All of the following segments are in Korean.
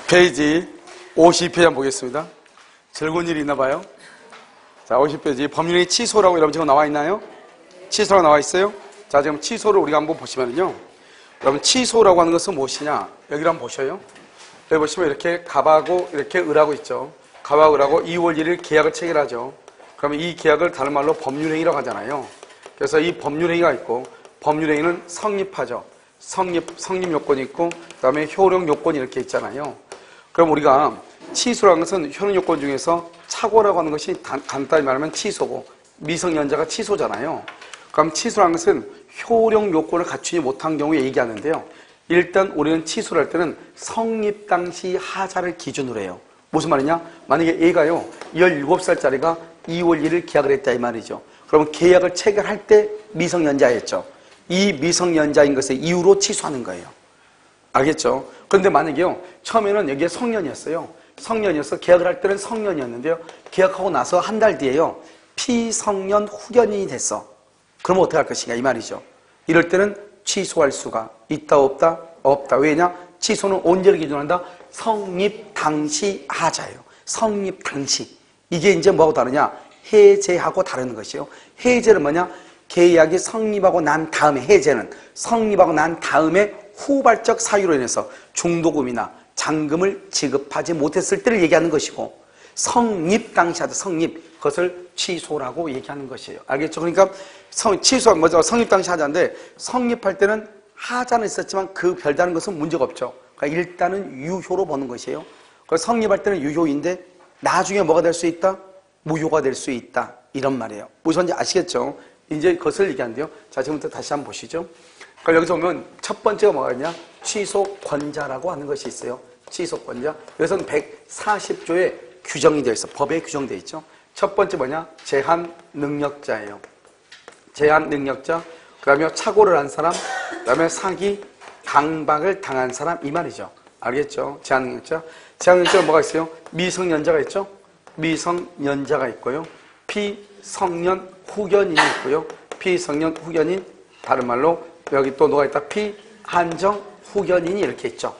페이지 50페이지 한번 보겠습니다. 즐거운 일이 있나 봐요. 자, 50페이지 법률의 취소라고 여러분 지금 나와 있나요? 취소라고 나와 있어요? 자, 지금 취소를 우리가 한번 보시면요. 여러분 취소라고 하는 것은 무엇이냐? 여기를 한번 보셔요. 여기 보시면 이렇게 갑하고 이렇게 을하고 있죠. 갑하고 을하고 2월 1일 계약을 체결하죠. 그러면 이 계약을 다른 말로 법률행위라고 하잖아요. 그래서 이 법률행위가 있고 법률행위는 성립하죠. 성립 요건이 있고 그 다음에 효력 요건이 이렇게 있잖아요. 그럼 우리가 취소라는 것은 효력 요건 중에서 착오라고 하는 것이 간단히 말하면 취소고 미성년자가 취소잖아요. 그럼 취소라는 것은 효력 요건을 갖추지 못한 경우에 얘기하는데요. 일단 우리는 취소를 할 때는 성립 당시 하자를 기준으로 해요. 무슨 말이냐? 만약에 얘가요 17살짜리가 2월 1일 계약을 했다 이 말이죠. 그러면 계약을 체결할 때 미성년자였죠. 이 미성년자인 것의 이유로 취소하는 거예요. 알겠죠? 그런데 만약에요 처음에는 여기에 성년이었어요. 성년이어서 계약을 할 때는 성년이었는데요. 계약하고 나서 한 달 뒤에요 피성년 후견인이 됐어. 그러면 어떻게 할 것인가 이 말이죠. 이럴 때는 취소할 수가 있다 없다? 없다. 왜냐? 취소는 언제를 기준으로 한다? 성립 당시 하자예요. 성립 당시. 이게 이제 뭐하고 다르냐? 해제하고 다른 것이요. 해제는 뭐냐? 계약이 성립하고 난 다음에, 해제는 성립하고 난 다음에 후발적 사유로 인해서 중도금이나 잔금을 지급하지 못했을 때를 얘기하는 것이고, 성립 당시 하자, 성립, 그것을 취소라고 얘기하는 것이에요. 알겠죠? 그러니까 취소가 뭐죠? 성립 당시 하자인데 성립할 때는 하자는 있었지만 그 별다른 것은 문제가 없죠. 그러니까 일단은 유효로 보는 것이에요. 그래서 성립할 때는 유효인데 나중에 뭐가 될 수 있다? 무효가 될 수 있다. 이런 말이에요. 무슨 말인지 아시겠죠? 이제 그것을 얘기하는데요. 자, 지금부터 다시 한번 보시죠. 그러니까 여기서 보면 첫 번째가 뭐가 있냐? 취소권자라고 하는 것이 있어요. 취소권자. 여기서는 140조에 규정이 되어 있어. 법에 규정되어 있죠. 첫 번째 뭐냐? 제한 능력자예요. 제한 능력자. 그 다음에 착오를 한 사람. 그 다음에 사기, 강박을 당한 사람. 이 말이죠. 알겠죠? 제한 능력자. 제한 능력자가 뭐가 있어요? 미성년자가 있죠? 미성년자가 있고요. 피성년 후견인이 있고요. 피성년 후견인. 다른 말로 여기 또 누가 있다? 피한정 후견인이 이렇게 있죠.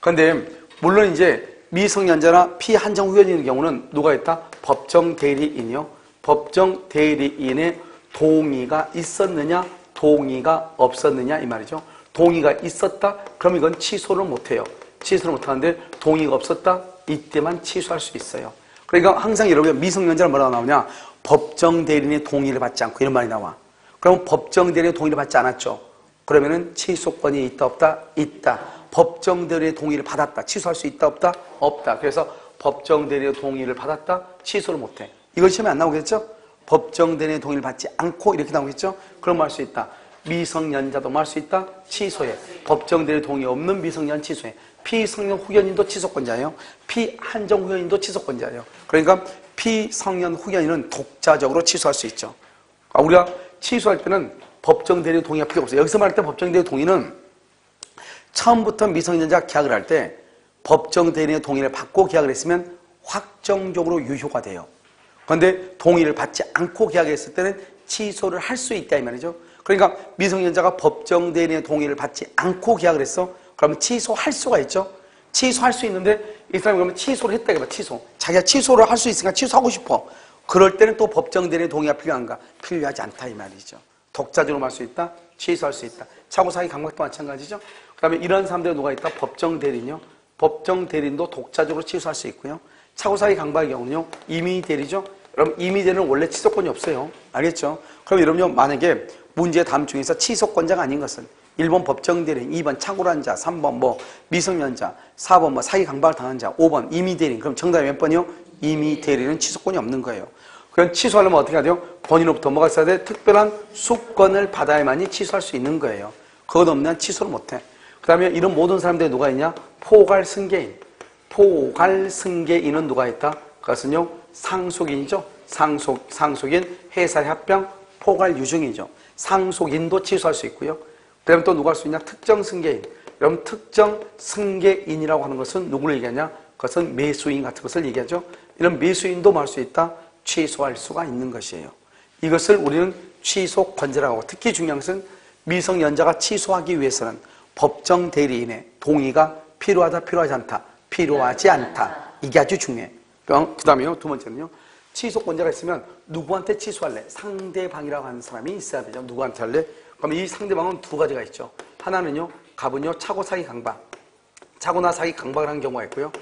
그런데 물론 이제 미성년자나 피한정 후견인의 경우는 누가 있다? 법정 대리인이요. 법정 대리인의 동의가 있었느냐, 동의가 없었느냐 이 말이죠. 동의가 있었다? 그럼 이건 취소를 못해요. 취소를 못하는데 동의가 없었다? 이때만 취소할 수 있어요. 그러니까 항상 여러분 미성년자는 뭐라고 나오냐? 법정 대리인의 동의를 받지 않고 이런 말이 나와. 그럼 법정 대리인의 동의를 받지 않았죠. 그러면은 취소권이 있다 없다? 있다. 법정 대리인의 동의를 받았다. 취소할 수 있다 없다? 없다. 그래서 법정 대리인의 동의를 받았다? 취소를 못해. 이건 시험에 안 나오겠죠? 법정 대리인의 동의를 받지 않고 이렇게 나오겠죠? 그럼 할 수 있다. 미성년자도 할 수 있다? 취소해. 법정 대리인 동의 없는 미성년 취소해. 피성년 후견인도 취소권자예요. 피한정 후견인도 취소권자예요. 그러니까 피성년 후견인은 독자적으로 취소할 수 있죠. 우리가 취소할 때는 법정 대리인 동의가 필요 없어요. 여기서 말할 때 법정 대리인 동의는 처음부터 미성년자 계약을 할 때 법정 대리인의 동의를 받고 계약을 했으면 확정적으로 유효가 돼요. 그런데 동의를 받지 않고 계약했을 때는 취소를 할 수 있다 이 말이죠. 그러니까 미성년자가 법정 대리인의 동의를 받지 않고 계약을 했어. 그러면 취소할 수가 있죠. 취소할 수 있는데 이 사람이 그러면 취소를 했다 이거야. 취소. 자기가 취소를 할 수 있으니까 취소하고 싶어. 그럴 때는 또 법정 대리인의 동의가 필요한가? 필요하지 않다 이 말이죠. 독자적으로 할 수 있다. 취소할 수 있다. 착오, 사기, 강박도 마찬가지죠. 그 다음에 이런 사람들이 누가 있다? 법정 대리인요. 법정 대리인도 독자적으로 취소할 수 있고요. 착오, 사기, 강박의 경우는요. 임의 대리죠. 여러분 임의 대리는 원래 취소권이 없어요. 알겠죠? 그럼 여러분요 만약에 문제의 다음 중에서 취소권자가 아닌 것은 1번 법정 대리인, 2번 착오한 자, 3번 뭐 미성년자, 4번 뭐 사기, 강박을 당한 자, 5번 임의 대리인. 그럼 정답이 몇 번이요? 임의 대리인은 취소권이 없는 거예요. 그럼 취소하려면 어떻게 해야 돼요? 본인으로부터 뭐가 있어야 돼? 특별한 수권을 받아야만이 취소할 수 있는 거예요. 그것 없으면 취소를 못해. 그 다음에 이런 모든 사람들이 누가 있냐? 포괄승계인. 포괄승계인은 누가 있다? 그것은요, 상속인이죠. 상속인, 회사합병, 포괄유증이죠. 상속인도 취소할 수 있고요. 그 다음에 또 누가 할 수 있냐? 특정승계인. 여러분, 특정승계인이라고 하는 것은 누구를 얘기하냐? 그것은 매수인 같은 것을 얘기하죠. 이런 매수인도 뭐 할 수 있다? 취소할 수가 있는 것이에요. 이것을 우리는 취소권자라고 하고, 특히 중요한 것은 미성년자가 취소하기 위해서는 법정 대리인의 동의가 필요하다, 필요하지 않다. 필요하지 않다. 이게 아주 중요해요. 그 다음에요. 두 번째는요. 취소권자가 있으면 누구한테 취소할래? 상대방이라고 하는 사람이 있어야 되죠. 누구한테 할래? 그럼 이 상대방은 두 가지가 있죠. 하나는요. 갑은요. 차고 사기 강박. 차고나 사기 강박을 하는 경우가 있고요.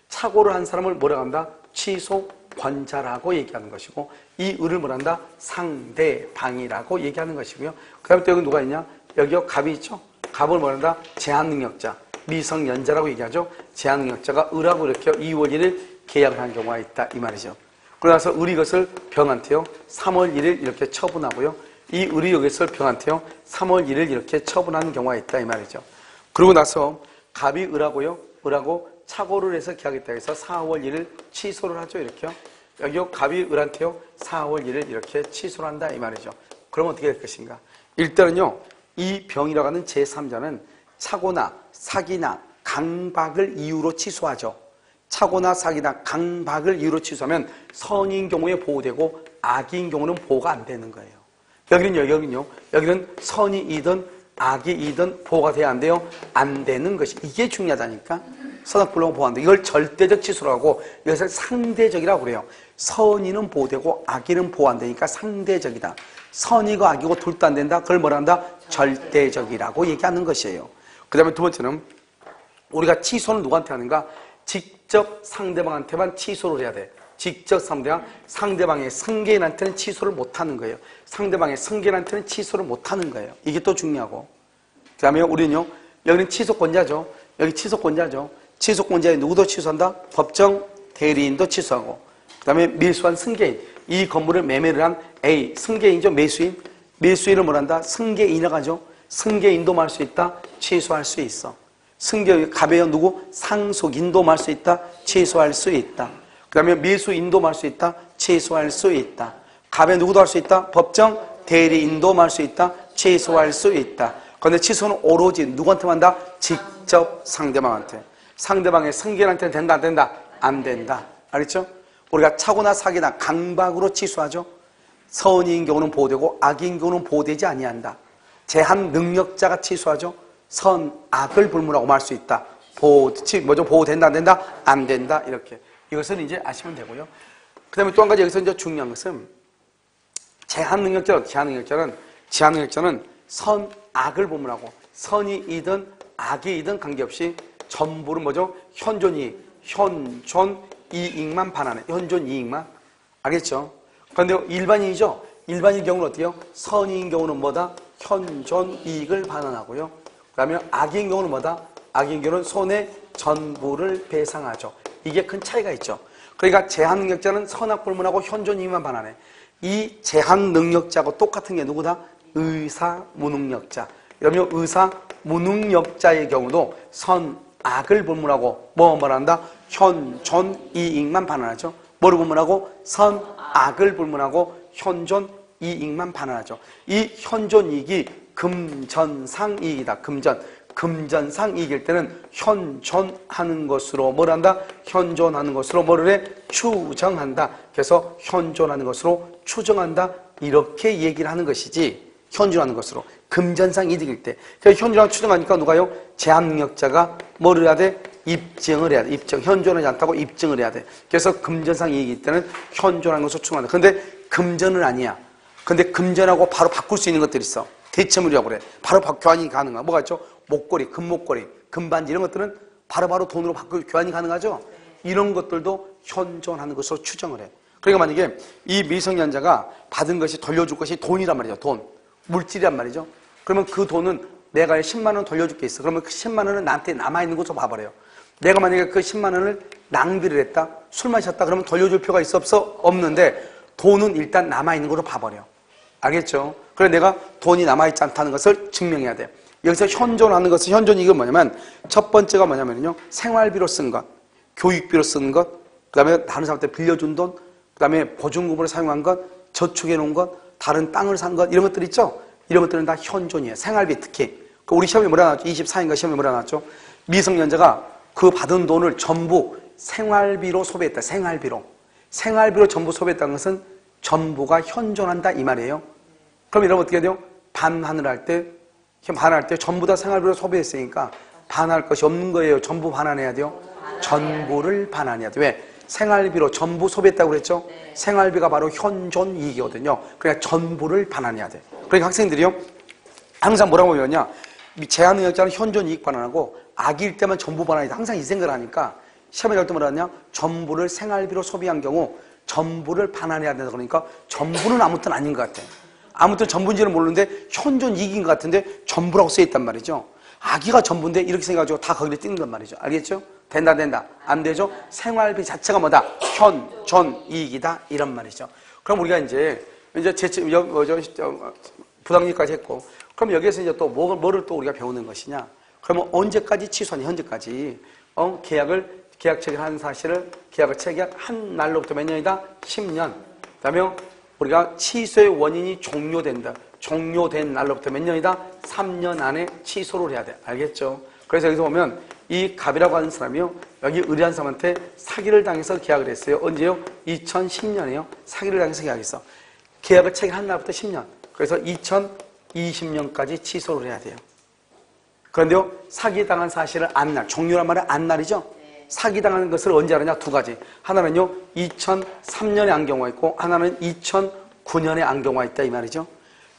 착오를 한 사람을 뭐라고 한다? 취소권자라고 얘기하는 것이고 이 을을 뭐라 한다? 상대방이라고 얘기하는 것이고요. 그 다음에 또 여기 누가 있냐? 여기요 갑이 있죠? 갑을 뭐라 한다? 제한능력자, 미성년자라고 얘기하죠. 제한능력자가 을하고 이렇게 2월 1일 계약을 한 경우가 있다 이 말이죠. 그러나서 을이 이것을 병한테요 3월 1일 이렇게 처분하고요. 이 을이 이것을 병한테요 3월 1일 이렇게 처분하는 경우가 있다 이 말이죠. 그러고 나서 갑이 을하고요. 을하고 착오를 해서 계약했다 해서 4월 1일 취소를 하죠. 이렇게요. 여기요 갑이 을한테요 4월 1일 이렇게 취소를 한다 이 말이죠. 그러면 어떻게 될 것인가? 일단은요 이 병이라고 하는 제3자는 착오나 사기나 강박을 이유로 취소하죠. 착오나 사기나 강박을 이유로 취소하면 선인 경우에 보호되고 악인 경우는 보호가 안 되는 거예요. 여기는 선이이든 악이이든 보호가 돼야 안 돼요? 안 되는 것이 이게 중요하다니까. 선악불능은 보호한다. 이걸 절대적 취소라고 하고 이것을 상대적이라고 그래요. 선의는 보호되고 악의는 보호 안 되니까 상대적이다. 선이고 악이고 둘 다 안 된다. 그걸 뭐라 한다? 절대적이라고 얘기하는 것이에요. 그 다음에 두 번째는 우리가 취소는 누구한테 하는가? 직접 상대방한테만 취소를 해야 돼. 직접 상대방의 승계인한테는 취소를 못하는 거예요. 상대방의 승계인한테는 취소를 못하는 거예요. 이게 또 중요하고. 그 다음에 우리는요. 여기는 취소권자죠. 여기 취소권자죠. 취소권자에 누구도 취소한다? 법정 대리인도 취소하고 그 다음에 밀수한 승계인. 이 건물을 매매를 한 A 승계인이죠. 매수인. 매수인을 뭐란다? 승계인이라고 하죠. 승계인도 말 수 있다. 취소할 수 있어. 갑에요 누구? 상속인도 말 수 있다. 취소할 수 있다. 그 다음에 매수인도 말 수 있다. 취소할 수 있다. 갑에 누구도 할 수 있다. 법정 대리인도 말 수 있다. 취소할 수 있다. 그런데 취소는 오로지 누구한테만 한다? 직접 상대방한테. 상대방의 승계인한테는 된다 안 된다? 안 된다. 알겠죠? 우리가 착오나 사기나 강박으로 취소하죠. 선인 경우는 보호되고 악인 경우는 보호되지 아니한다. 제한 능력자가 취소하죠. 선악을 불문하고 말 수 있다. 보호된다 안 된다? 안 된다. 이렇게. 이것은 이제 아시면 되고요. 그 다음에 또 한 가지 여기서 이제 중요한 것은 제한능력자는 선악을 불문하고 선이이든 악이이든 관계없이 전부는 뭐죠? 현존이익만 반하는 현존이익만. 알겠죠? 그런데 일반인이죠? 일반인 경우는 어때요? 선인 경우는 뭐다? 현존이익을 반환하고요. 그 다음에 악인 경우는 뭐다? 악인 경우는 손해 전부를 배상하죠. 이게 큰 차이가 있죠. 그러니까 제한능력자는 선악불문하고 현존이익만 반환해. 이 제한능력자하고 똑같은 게 누구다? 의사무능력자. 그러면 의사무능력자의 경우도 선악을 불문하고 뭐한다? 현존이익만 반환하죠. 뭐를 불문하고? 선악을 불문하고 현존이익만 반환하죠. 이 현존이익이 금전상이익이다. 금전상이익일 때는 현존하는 것으로 뭘 한다? 현존하는 것으로 뭐를 해? 추정한다. 그래서 현존하는 것으로 추정한다. 이렇게 얘기를 하는 것이지. 현존하는 것으로. 금전상 이득일 때. 그래서 현존하고 추정하니까 누가요? 제한능력자가 뭐를 해야 돼? 입증을 해야 돼. 현존하지 않다고 입증을 해야 돼. 그래서 금전상 이익일 때는 현존하는 것으로 추정한다. 그런데 금전은 아니야. 근데 금전하고 바로 바꿀 수 있는 것들이 있어. 대체물이라고 그래. 바로 교환이 가능한. 뭐가 있죠? 목걸이, 금목걸이, 금반지 이런 것들은 바로바로 돈으로 교환이 가능하죠? 이런 것들도 현존하는 것으로 추정을 해. 그러니까 만약에 이 미성년자가 받은 것이 돌려줄 것이 돈이란 말이죠. 돈. 물질이란 말이죠. 그러면 그 돈은 내가 10만 원 돌려줄 게 있어. 그러면 그 10만 원은 나한테 남아있는 것으로 봐버려요. 내가 만약에 그 10만 원을 낭비를 했다. 술 마셨다. 그러면 돌려줄 필요가 있어 없어? 없는데 돈은 일단 남아있는 걸로 봐버려. 알겠죠? 그래서 내가 돈이 남아있지 않다는 것을 증명해야 돼. 여기서 현존하는 것은 현존이익은 뭐냐면 첫 번째가 뭐냐면요. 생활비로 쓴 것, 교육비로 쓰는 것, 그 다음에 다른 사람한테 빌려준 돈, 그 다음에 보증금으로 사용한 것, 저축해 놓은 것, 다른 땅을 산 것, 이런 것들 있죠? 이런 것들은 다 현존이에요. 생활비 특히. 우리 시험에 뭐라 나왔죠? 24인가 시험에 뭐라 나왔죠? 미성년자가 그 받은 돈을 전부 생활비로 소비했다. 생활비로 전부 소비했다는 것은 전부가 현존한다 이 말이에요. 그럼 이러면 어떻게 돼요? 반환을 할 때 전부 다 생활비로 소비했으니까 반환할 것이 없는 거예요. 전부 반환해야 돼요. 전부를 반환해야 돼. 왜? 생활비로 전부 소비했다고 그랬죠? 생활비가 바로 현존이익이거든요. 그러니까 전부를 반환해야 돼. 그러니까 학생들이요, 항상 뭐라고 배웠냐? 제한능력자는 현존이익 반환하고 악일 때만 전부 반환이다. 항상 이 생각을 하니까 시험에 갈 때 뭐라 하냐? 전부를 생활비로 소비한 경우 전부를 반환해야 된다. 그러니까 전부는 아무튼 아닌 것 같아. 아무튼 전부인지는 모르는데 현존이익인 것 같은데 전부라고 쓰여있단 말이죠. 악의가 전부인데 이렇게 생각하고 다 거기를 띄는단 말이죠. 알겠죠? 된다. 안 되죠? 생활비 자체가 뭐다? 현존이익이다. 이런 말이죠. 그럼 우리가 이제 부당이익까지 했고, 그럼 여기에서 이제 또 뭐를 또 우리가 배우는 것이냐? 그러면 언제까지 취소하냐? 현재까지 계약 체결한 사실을 계약을 체결한 날로부터 몇 년이다? 10년. 그다음에 우리가 취소의 원인이 종료된 날로부터 몇 년이다? 3년 안에 취소를 해야 돼. 알겠죠? 그래서 여기서 보면 이 갑이라고 하는 사람이요, 여기 의뢰한 사람한테 사기를 당해서 계약을 했어요. 언제요? 2010년에요. 사기를 당해서 계약했어. 계약을 체결한 날부터 10년. 그래서 2020년까지 취소를 해야 돼요. 그런데요, 사기당한 사실을 안 날, 종료란 말은 안 날이죠? 사기당하는 것을 언제 알았냐? 두 가지. 하나는요, 2003년에 안 경우가 있고, 하나는 2009년에 안 경우가 있다, 이 말이죠.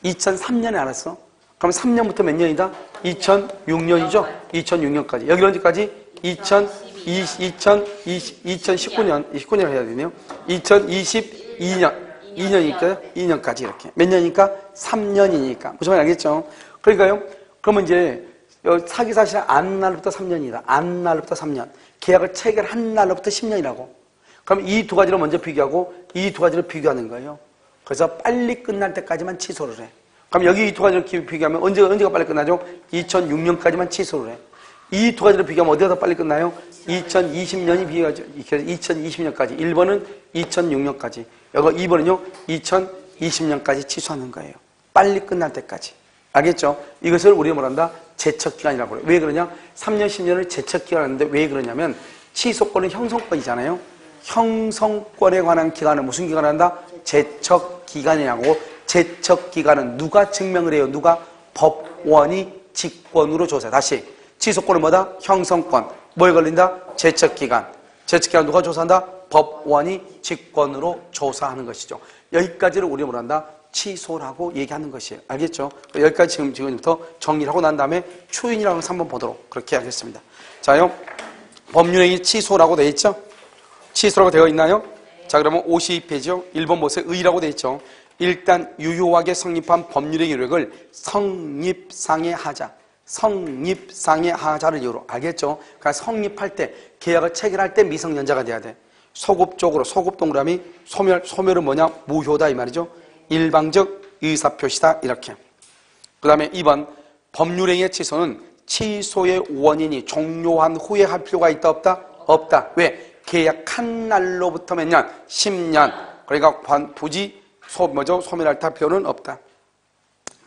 2003년에 알았어. 그럼 3년부터 몇 년이다? 2006년이죠? 2006년까지. 여기 언제까지? 2019년 해야 되네요. 2022년이니까요? 2년까지 이렇게. 몇 년이니까? 3년이니까. 무슨 말인지 알겠죠? 그러니까요, 그러면 이제 사기 사실은 안 날로부터 3년이다. 안 날로부터 3년. 계약을 체결한 날로부터 10년이라고. 그럼 이 두 가지를 먼저 비교하고 이 두 가지를 비교하는 거예요. 그래서 빨리 끝날 때까지만 취소를 해. 그럼 여기 이 두 가지를 비교하면 언제가 빨리 끝나죠? 2006년까지만 취소를 해. 이 두 가지를 비교하면 어디가 더 빨리 끝나요? 2020년이 비교하죠. 2020년까지. 1번은 2006년까지. 여기 2번은요, 2020년까지 취소하는 거예요. 빨리 끝날 때까지. 알겠죠? 이것을 우리가 뭐란다? 제척기간이라고 그래요. 왜 그러냐? 3년, 10년을 제척기간 하는데 왜 그러냐면 취소권은 형성권이잖아요. 형성권에 관한 기간은 무슨 기간을 한다? 제척기간이라고. 제척기간은 누가 증명을 해요? 누가? 법원이 직권으로 조사해. 다시. 취소권은 뭐다? 형성권. 뭐에 걸린다? 제척기간. 제척기간 누가 조사한다? 법원이 직권으로 조사하는 것이죠. 여기까지를 우리가 뭐란다? 취소라고 얘기하는 것이에요. 알겠죠? 여기까지 지금부터 정리를 하고 난 다음에 추인이라고 해서 한번 보도록 그렇게 하겠습니다. 자요, 법률행위 취소라고 되어 있죠? 취소라고 되어 있나요? 자, 그러면 52페이지요. 1번 보세요. 의라고 되어 있죠? 일단 유효하게 성립한 법률행위 요력을 성립상의 하자. 성립상의 하자를 이유로. 알겠죠? 그러니까 성립할 때, 계약을 체결할 때 미성년자가 돼야 돼. 소급적으로, 소급 동그라미, 소멸은 뭐냐? 무효다 이 말이죠. 일방적 의사표시다 이렇게. 그 다음에 2번 법률행위의 취소는 취소의 원인이 종료한 후에 할 필요가 있다 없다? 없다. 왜? 계약한 날로부터 몇 년? 10년. 그러니까 굳이 소멸할 필요는 없다.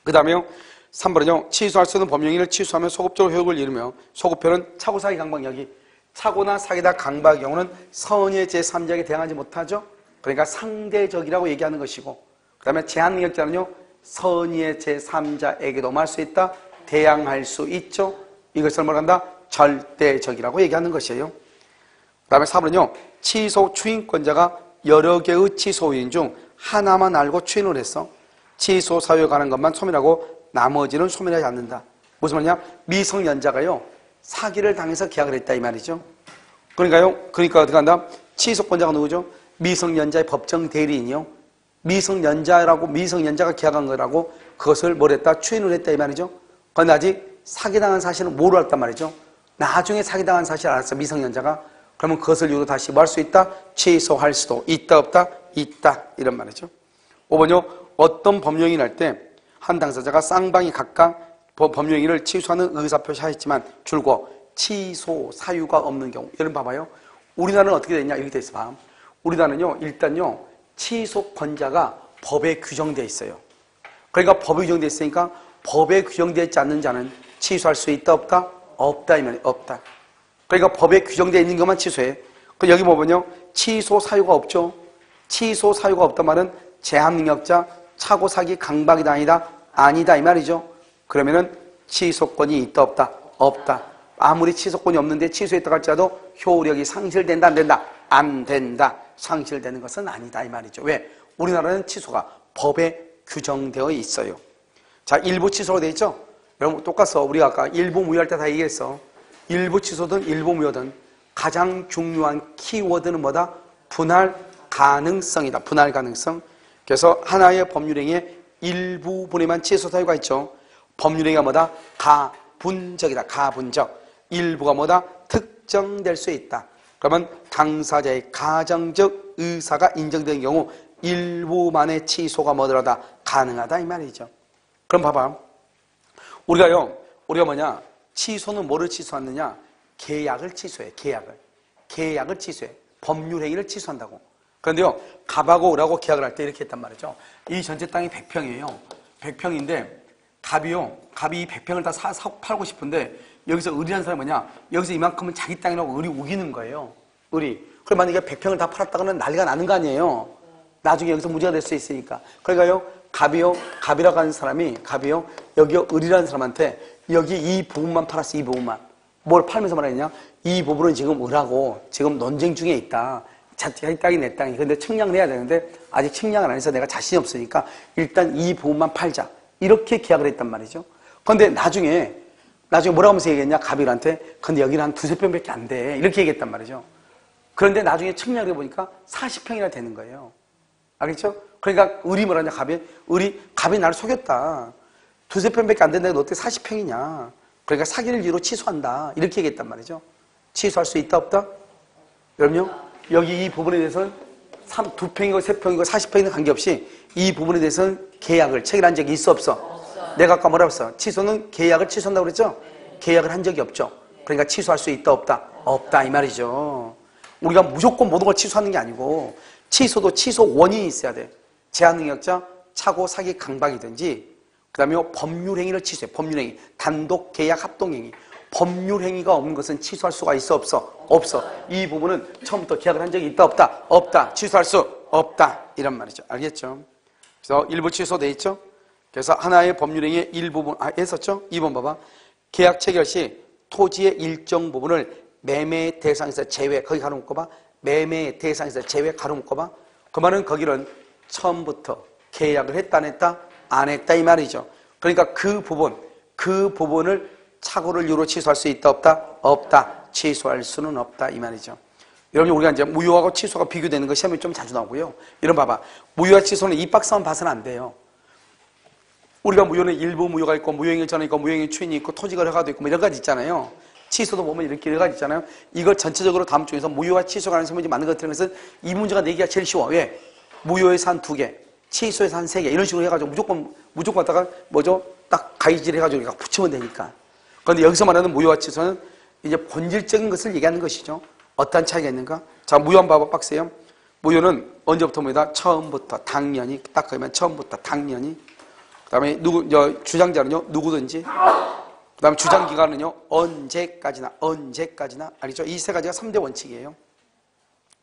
그 다음에요, 3번은요, 취소할 수 있는 법령행위를 취소하면 소급적으로 효력을 잃으며, 소급표는 차고 사기 강박. 여기 차고나 사기다 강박의 경우는 선의 제3자에게 대항하지 못하죠. 그러니까 상대적이라고 얘기하는 것이고, 그 다음에 제한능력자는요, 선의의 제3자에게도 할 수 있다, 대항할 수 있죠. 이것을 뭐라 한다? 절대적이라고 얘기하는 것이에요. 그 다음에 4번은요, 취소 추인권자가 여러 개의 취소 요인 중 하나만 알고 추인을 했어. 취소 사유에 관한 것만 소멸하고 나머지는 소멸하지 않는다. 무슨 말이냐? 미성년자가요, 사기를 당해서 계약을 했다 이 말이죠. 그러니까 어떻게 한다? 취소권자가 누구죠? 미성년자의 법정 대리인이요. 미성년자가 계약한 거라고 그것을 뭘 했다? 추인을 했다 이 말이죠. 그런데 아직 사기당한 사실은 모르고 했단 말이죠. 나중에 사기당한 사실을 알았어, 미성년자가. 그러면 그것을 이유로 다시 뭐 할 수 있다? 취소할 수도 있다 없다? 있다 이런 말이죠. 5번요. 어떤 법령이 날 때 한 당사자가 쌍방이 각각 법령행위를 취소하는 의사표시하였지만 줄곧 취소 사유가 없는 경우. 여러분 봐봐요. 우리나라는 어떻게 되냐? 이렇게 돼 있어 봐. 우리나라는요, 일단요, 취소권자가 법에 규정되어 있어요. 그러니까 법에 규정되어 있으니까 법에 규정되어 있지 않는 자는 취소할 수 있다 없다? 없다 이 말이에요. 없다. 그러니까 법에 규정되어 있는 것만 취소해. 그 여기 보면요, 취소 사유가 없죠. 취소 사유가 없단 말은 제한능력자, 차고 사기 강박이다 아니다? 아니다 이 말이죠. 그러면은 취소권이 있다 없다? 없다. 아무리 취소권이 없는데 취소했다고 할지라도 효력이 상실된다, 안 된다? 안 된다. 상실되는 것은 아니다 이 말이죠. 왜? 우리나라는 취소가 법에 규정되어 있어요. 자, 일부 취소가 되어 있죠? 여러분 똑같어. 우리가 아까 일부 무효할 때 다 얘기했어. 일부 취소든 일부 무효든 가장 중요한 키워드는 뭐다? 분할 가능성이다. 분할 가능성. 그래서 하나의 법률행위의 일부분에만 취소 사유가 있죠. 법률행위가 뭐다? 가분적이다. 가분적. 일부가 뭐다? 특정될 수 있다. 그러면 당사자의 가정적 의사가 인정된 경우 일부만의 취소가 뭐더라다? 가능하다 이 말이죠. 그럼 봐봐. 우리가 뭐냐? 취소는 뭐를 취소하느냐? 계약을 취소해. 계약을 취소해. 법률행위를 취소한다고. 그런데요, 갑하고 을하고 계약을 할 때 이렇게 했단 말이죠. 이 전체 땅이 100평이에요. 100평인데 갑이 이 100평을 다 팔고 싶은데 여기서 을이라는 사람이 뭐냐? 여기서 이만큼은 자기 땅이라고 을이 우기는 거예요. 을이. 그럼 만약에 100평을 다 팔았다가는 난리가 나는 거 아니에요. 나중에 여기서 문제가 될 수 있으니까. 그러니까요, 갑이라고 하는 사람이, 여기요, 을이라는 사람한테 여기 이 부분만 팔았어, 이 부분만. 뭘 팔면서 말하느냐? 이 부분은 지금 을하고 지금 논쟁 중에 있다. 자기 땅이 내 땅이. 근데 측량을 해야 되는데 아직 측량을 안 해서 내가 자신이 없으니까 일단 이 부분만 팔자. 이렇게 계약을 했단 말이죠. 그런데 나중에 뭐라고 하면서 얘기했냐? 갑이한테. 근데 여기는 한 2~3평밖에 안 돼. 이렇게 얘기했단 말이죠. 그런데 나중에 측량을 해보니까 40평이나 되는 거예요. 알겠죠? 그러니까 을이 뭐라냐? 갑이 나를 속였다. 2~3평밖에 안 된다고 너 어떻게 40평이냐? 그러니까 사기를 이유로 취소한다. 이렇게 얘기했단 말이죠. 취소할 수 있다 없다? 여러분요, 여기 이 부분에 대해서는 2평이고 3평이고 40평이든 관계없이 이 부분에 대해서는 계약을 체결한 적이 있어 없어? 내가 아까 뭐라고 했어? 취소는 계약을 취소한다고 그랬죠? 계약을 한 적이 없죠. 그러니까 취소할 수 있다 없다? 없다 이 말이죠. 우리가 무조건 모든 걸 취소하는 게 아니고 취소도 취소 원인이 있어야 돼. 제한능력자, 차고, 사기, 강박이든지 그 다음에 법률행위를 취소해. 법률행위. 단독, 계약, 합동행위. 법률행위가 없는 것은 취소할 수가 있어 없어? 없어. 이 부분은 처음부터 계약을 한 적이 있다 없다? 없다. 취소할 수 없다. 이런 말이죠. 알겠죠? 그래서 일부 취소돼 있죠? 그래서 하나의 법률행위의 일부분 했었죠? 2번 봐봐. 계약 체결 시 토지의 일정 부분을 매매 대상에서 제외. 거기 가로 묶어봐. 매매 대상에서 제외 가로 묶어봐. 그 말은 거기는 처음부터 계약을 했다 안 했다? 안 했다 이 말이죠. 그러니까 그 부분을 착오를 이유로 취소할 수 있다 없다? 없다. 취소할 수는 없다 이 말이죠. 여러분 우리가 이제 무효하고 취소가 비교되는 거 시험에 좀 자주 나오고요. 이런 봐봐. 무효와 취소는 이 박스만 봐서는 안 돼요. 우리가 무효는 일부 무효가 있고 무효행위 전에 있고 무효행위 추인이 있고 토지거래 허가도 있고 뭐 이런 가지 있잖아요. 취소도 보면 이렇게 여러 가지 있잖아요. 이걸 전체적으로 다음 중에서 무효와 취소가 하는 설문지 맞는 것 같은 것은 이 문제가 내기가 제일 쉬워. 왜? 무효에서 한 2개, 취소에서 한 3개 이런 식으로 해가지고 무조건 갖다가 딱 가위질 해가지고 붙이면 되니까. 그런데 여기서 말하는 무효와 취소는 이제 본질적인 것을 얘기하는 것이죠. 어떤 차이가 있는가? 자, 무효 한번 봐봐, 박스에요. 무효는 언제부터 무효다? 처음부터, 당연히. 딱 그러면 처음부터, 당연히. 그 다음에 주장자는요, 누구든지. 그 다음에 주장기간은요, 언제까지나. 알겠죠? 이 세 가지가 3대 원칙이에요.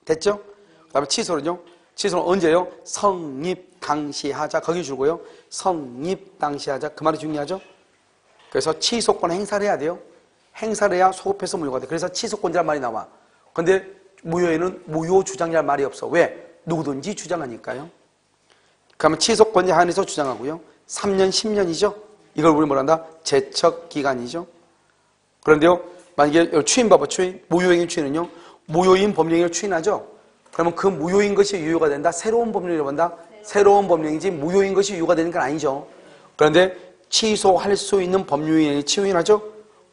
됐죠? 그 다음에 취소는요, 취소는 언제요? 성립 당시 하자. 거기 줄고요. 성립 당시 하자. 그 말이 중요하죠? 그래서 취소권 행사를 해야 돼요. 행사를 해야 소급해서 무효가 돼. 그래서 취소권이라는 말이 나와. 근데 무효에는 무효 주장이라는 말이 없어. 왜? 누구든지 주장하니까요. 그러면 취소권자 한해서 주장하고요. 3년, 10년이죠? 이걸 우리 뭐란다? 제척기간이죠. 그런데요, 만약에 추인 봐봐, 추인. 무효행위 추인은요, 무효인 법령을 추인하죠? 그러면 그 무효인 것이 유효가 된다? 새로운 법령이라고 한다? 새로운 법령이지 무효인 것이 유효가 되는 건 아니죠. 그런데 취소할 수 있는 법률행위 추인하죠?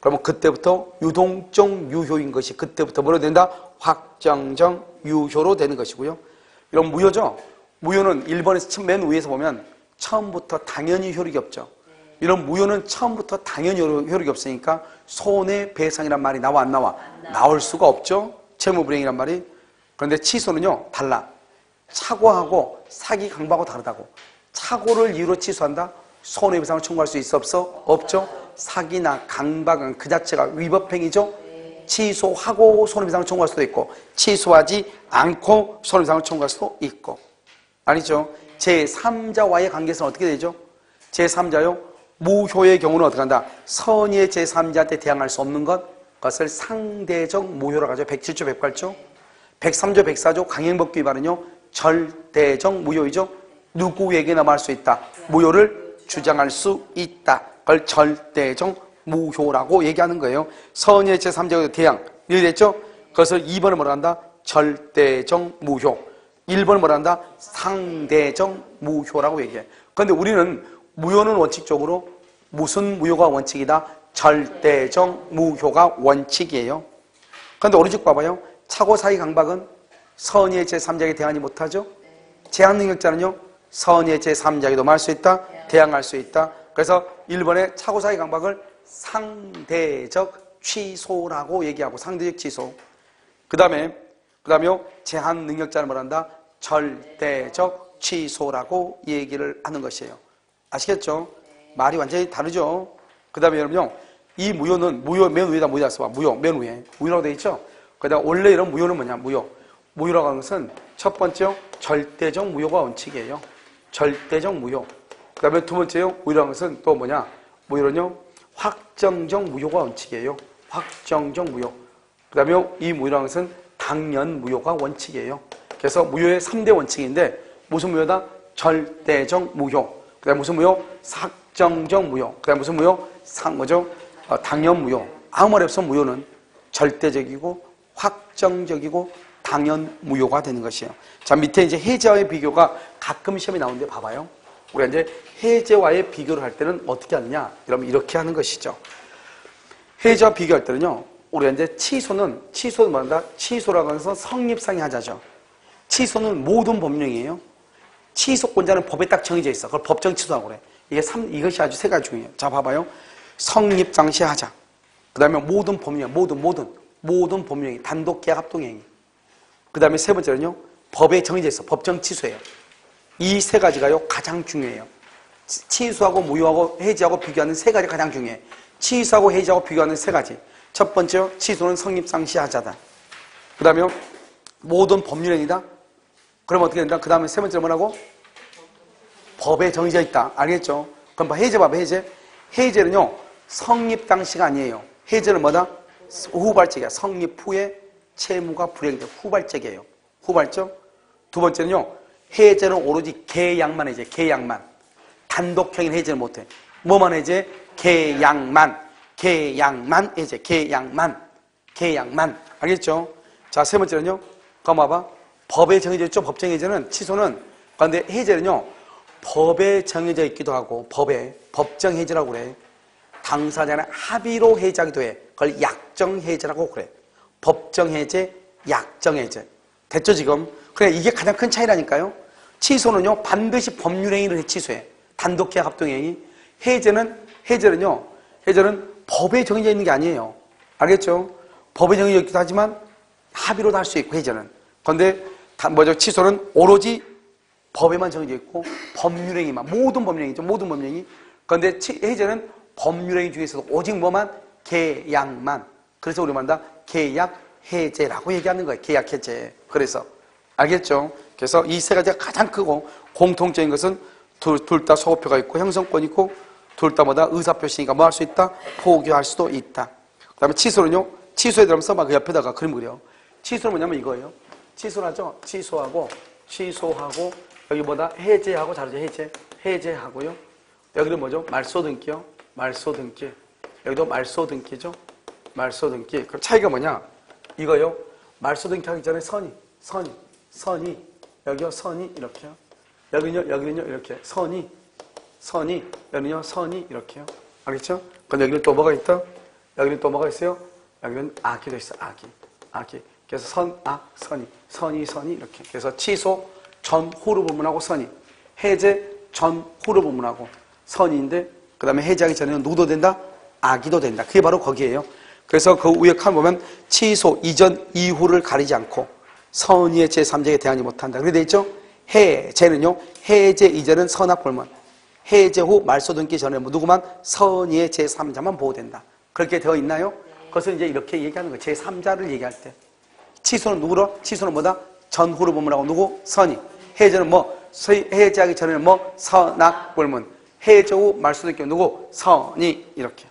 그러면 그때부터 유동적 유효인 것이 그때부터 뭐로 된다? 확정적 유효로 되는 것이고요. 이런 무효죠? 무효는 1번에서 맨 위에서 보면 처음부터 당연히 효력이 없죠. 이런 무효는 처음부터 당연히 효력이 없으니까 손해배상이란 말이 나와 안 나와? 나올 수가 없죠. 채무불이행이란 말이. 그런데 취소는요 달라. 착오하고 사기 강박하고 다르다고. 착오를 이유로 취소한다? 손해배상을 청구할 수 있어 없어? 없죠. 사기나 강박은 그 자체가 위법행위죠. 취소하고 손해배상을 청구할 수도 있고 취소하지 않고 손해배상을 청구할 수도 있고. 아니죠. 제3자와의 관계성은 어떻게 되죠? 제3자요? 무효의 경우는 어떻게 한다? 선의의 제3자한테 대항할 수 없는 것? 그것을 상대적 무효라고 하죠. 107조, 108조. 103조, 104조 강행법규 위반은요, 절대적 무효이죠. 누구에게나 말할 수 있다. 무효를 주장할 수 있다. 그걸 절대적 무효라고 얘기하는 거예요. 선의의 제3자의 대항. 이해됐죠? 그것을 2번을 뭐라 한다? 절대적 무효. 1번을 뭐라 한다? 상대적 무효라고 얘기해. 그런데 우리는 무효는 원칙적으로 무슨 무효가 원칙이다? 절대적 무효가 원칙이에요. 그런데 오른쪽 봐봐요. 차고 사이 강박은 선의의 제3자에게 대항하지 못하죠? 제한 능력자는요, 선의의 제3자에게도 말할 수 있다, 대항할 수 있다. 그래서 1번의 차고 사이 강박을 상대적 취소라고 얘기하고, 상대적 취소. 그 다음에요, 제한 능력자는 뭐라 한다? 절대적 취소라고 얘기를 하는 것이에요. 아시겠죠? 말이 완전히 다르죠? 그 다음에 여러분요, 이 무효는, 무효 맨 위에다 뭐다 써봐. 무효, 맨 위에. 무효라고 되어 있죠? 그 다음 원래 이런 무효는 뭐냐? 무효라고 하는 것은 첫 번째요, 절대적 무효가 원칙이에요. 절대적 무효. 그 다음에 두 번째요, 무효라는 것은 또 뭐냐? 무효는요, 확정적 무효가 원칙이에요. 확정적 무효. 그 다음에 이 무효라는 것은 당연 무효가 원칙이에요. 그래서 무효의 3대 원칙인데, 무슨 무효다? 절대적 무효. 그 다음에 무슨 무효? 확정적 무효. 그 다음에 무슨 무효? 당연 무효. 아무 말이 없어. 무효는 절대적이고 확정적이고 당연 무효가 되는 것이에요. 자, 밑에 이제 해제와의 비교가 가끔 시험에 나오는데 봐봐요. 우리가 이제 해제와의 비교를 할 때는 어떻게 하느냐? 여러분, 이렇게 하는 것이죠. 해제와 비교할 때는요, 우리가 이제 취소는 뭐란다? 취소라고 해서 성립상의 하자죠. 취소는 모든 법령이에요. 취소권자는 법에 딱 정해져 있어. 그걸 법정 취소하고 그래. 이것이 아주 세 가지 중요해요. 자, 봐봐요. 성립상시 하자. 그 다음에 모든 법령, 모든 법령이 단독 계약 합동행위. 그 다음에 세 번째는요, 법에 정해져 있어. 법정 취소예요. 이 세 가지가요, 가장 중요해요. 취소하고 무효하고 해지하고 비교하는 세 가지가 가장 중요해. 취소하고 해지하고 비교하는 세 가지. 첫 번째요, 취소는 성립상시 하자다. 그 다음에 모든 법률행위다. 그럼 어떻게 된다? 그 다음에 세 번째로 뭐라고? 법에 정해져 있다. 알겠죠? 그럼 해제 봐봐, 해제. 해제는요, 성립 당시가 아니에요. 해제는 뭐다? 후발적이야. 성립 후에 채무가 불이행돼. 후발적이에요. 후발적. 두 번째는요, 해제는 오로지 계약만 해제. 계약만. 단독형인 해제는 못해. 뭐만 해제? 계약만 해제. 계약만. 알겠죠? 자, 세 번째는요, 그럼 봐봐. 법에 정해져 있죠? 법정 해제는, 취소는. 그런데 해제는요, 법에 정해져 있기도 하고, 법정 해제라고 그래. 당사자는 합의로 해제하기도 해. 그걸 약정 해제라고 그래. 법정 해제, 약정 해제. 됐죠, 지금? 그래, 이게 가장 큰 차이라니까요. 취소는요, 반드시 법률행위를 취소해. 단독계약 합동행위. 해제는요, 법에 정해져 있는 게 아니에요. 알겠죠? 법에 정해져 있기도 하지만 합의로도 할 수 있고, 해제는. 그런데 취소는 오로지 법에만 정해져 있고 법률행위만, 모든 법령이죠. 모든 법령이. 그런데 해제는 법률행위 중에서도 오직 뭐만? 계약만. 그래서 우리 말한다. 계약 해제라고 얘기하는 거예요. 계약 해제. 그래서 알겠죠? 그래서 이 세 가지가 가장 크고 공통적인 것은 둘 다 소호표가 있고 형성권 있고 둘 다 뭐다? 의사표시니까 뭐 할 수 있다? 포기할 수도 있다. 그 다음에 취소는요. 취소에 들어가면 써봐. 그 옆에다가 그림 그려. 취소는 뭐냐면 이거예요. 취소를 하죠. 취소하고 여기보다 해제하고 다르죠. 해제하고요. 여기는 뭐죠? 말소등기요. 말소등기. 여기도 말소등기죠. 말소등기. 그 차이가 뭐냐? 이거요. 말소등기 하기 전에 선이 여기요. 선이 이렇게요. 여기는요 이렇게 선이 여기는요 선이 이렇게요. 알겠죠? 그럼 여기는 또 뭐가 있다? 여기는 또 뭐가 있어요? 여기는 악기도 있어. 악기. 그래서 선이 이렇게. 그래서 취소 전 후로 부문하고 선이, 해제 전 후로 부문하고 선인데, 그 다음에 해제하기 전에는 누구도 된다? 악의도 된다. 그게 바로 거기에요. 그래서 그 위에 칸 보면 취소 이전 이후를 가리지 않고 선의의 제3자에게 대하지 못한다. 그렇게 돼 있죠? 해제는요, 해제 이전은 선악불문, 해제 후 말소등기 전에 누구만? 선의의 제3자만 보호된다. 그렇게 되어 있나요? 그것을 이제 이렇게 얘기하는 거예요. 제3자를 얘기할 때. 취소는 누구로? 취소는 뭐다? 전후로 부문하고 누구? 선의. 해제는 해제하기 전에는 선악불문. 해제 후 말소등기 누구? 선의. 이렇게.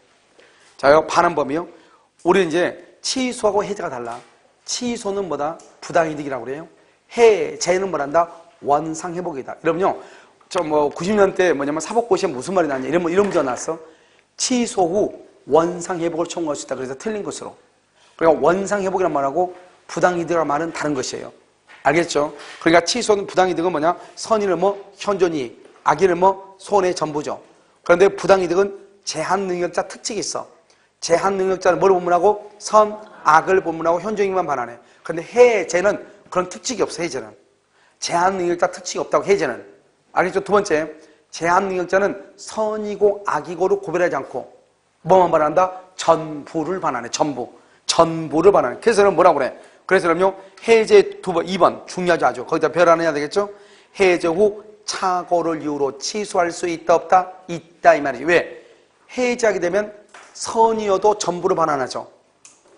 자, 반환범위요. 우리는 이제 취소하고 해제가 달라. 취소는 뭐다? 부당이득이라고 그래요. 해제는 뭐란다? 원상회복이다. 여러분요, 90년대 뭐냐면 사법고시에 무슨 말이 나냐. 이런 문제가 나왔어. 취소 후 원상회복을 청구할 수 있다. 그래서 틀린 것으로. 그러니까 원상회복이란 말하고 부당이득이란 말은 다른 것이에요. 알겠죠? 그러니까 취소는 부당이득은 뭐냐? 선의를 현존이, 악의를 손해 전부죠. 그런데 부당이득은 제한능력자 특징이 있어. 제한능력자는 뭘 본문하고? 선, 악을 본문하고 현존이만 반하네. 그런데 해제는 그런 특징이 없어. 해제는 제한능력자 특징이 없다고. 해제는 알겠죠? 두 번째, 제한능력자는 선이고 악이고를 구별하지 않고 뭐만 반한다? 전부를 반하네. 전부를 반하네. 그래서 뭐라고 그래? 그래서 그럼요, 해제 2번 중요하죠. 아주. 거기다 별 하나 해야 되겠죠? 해제 후 착오를 이유로 취소할 수 있다 없다? 있다 이 말이지. 왜? 해제하게 되면 선이어도 전부를 반환하죠.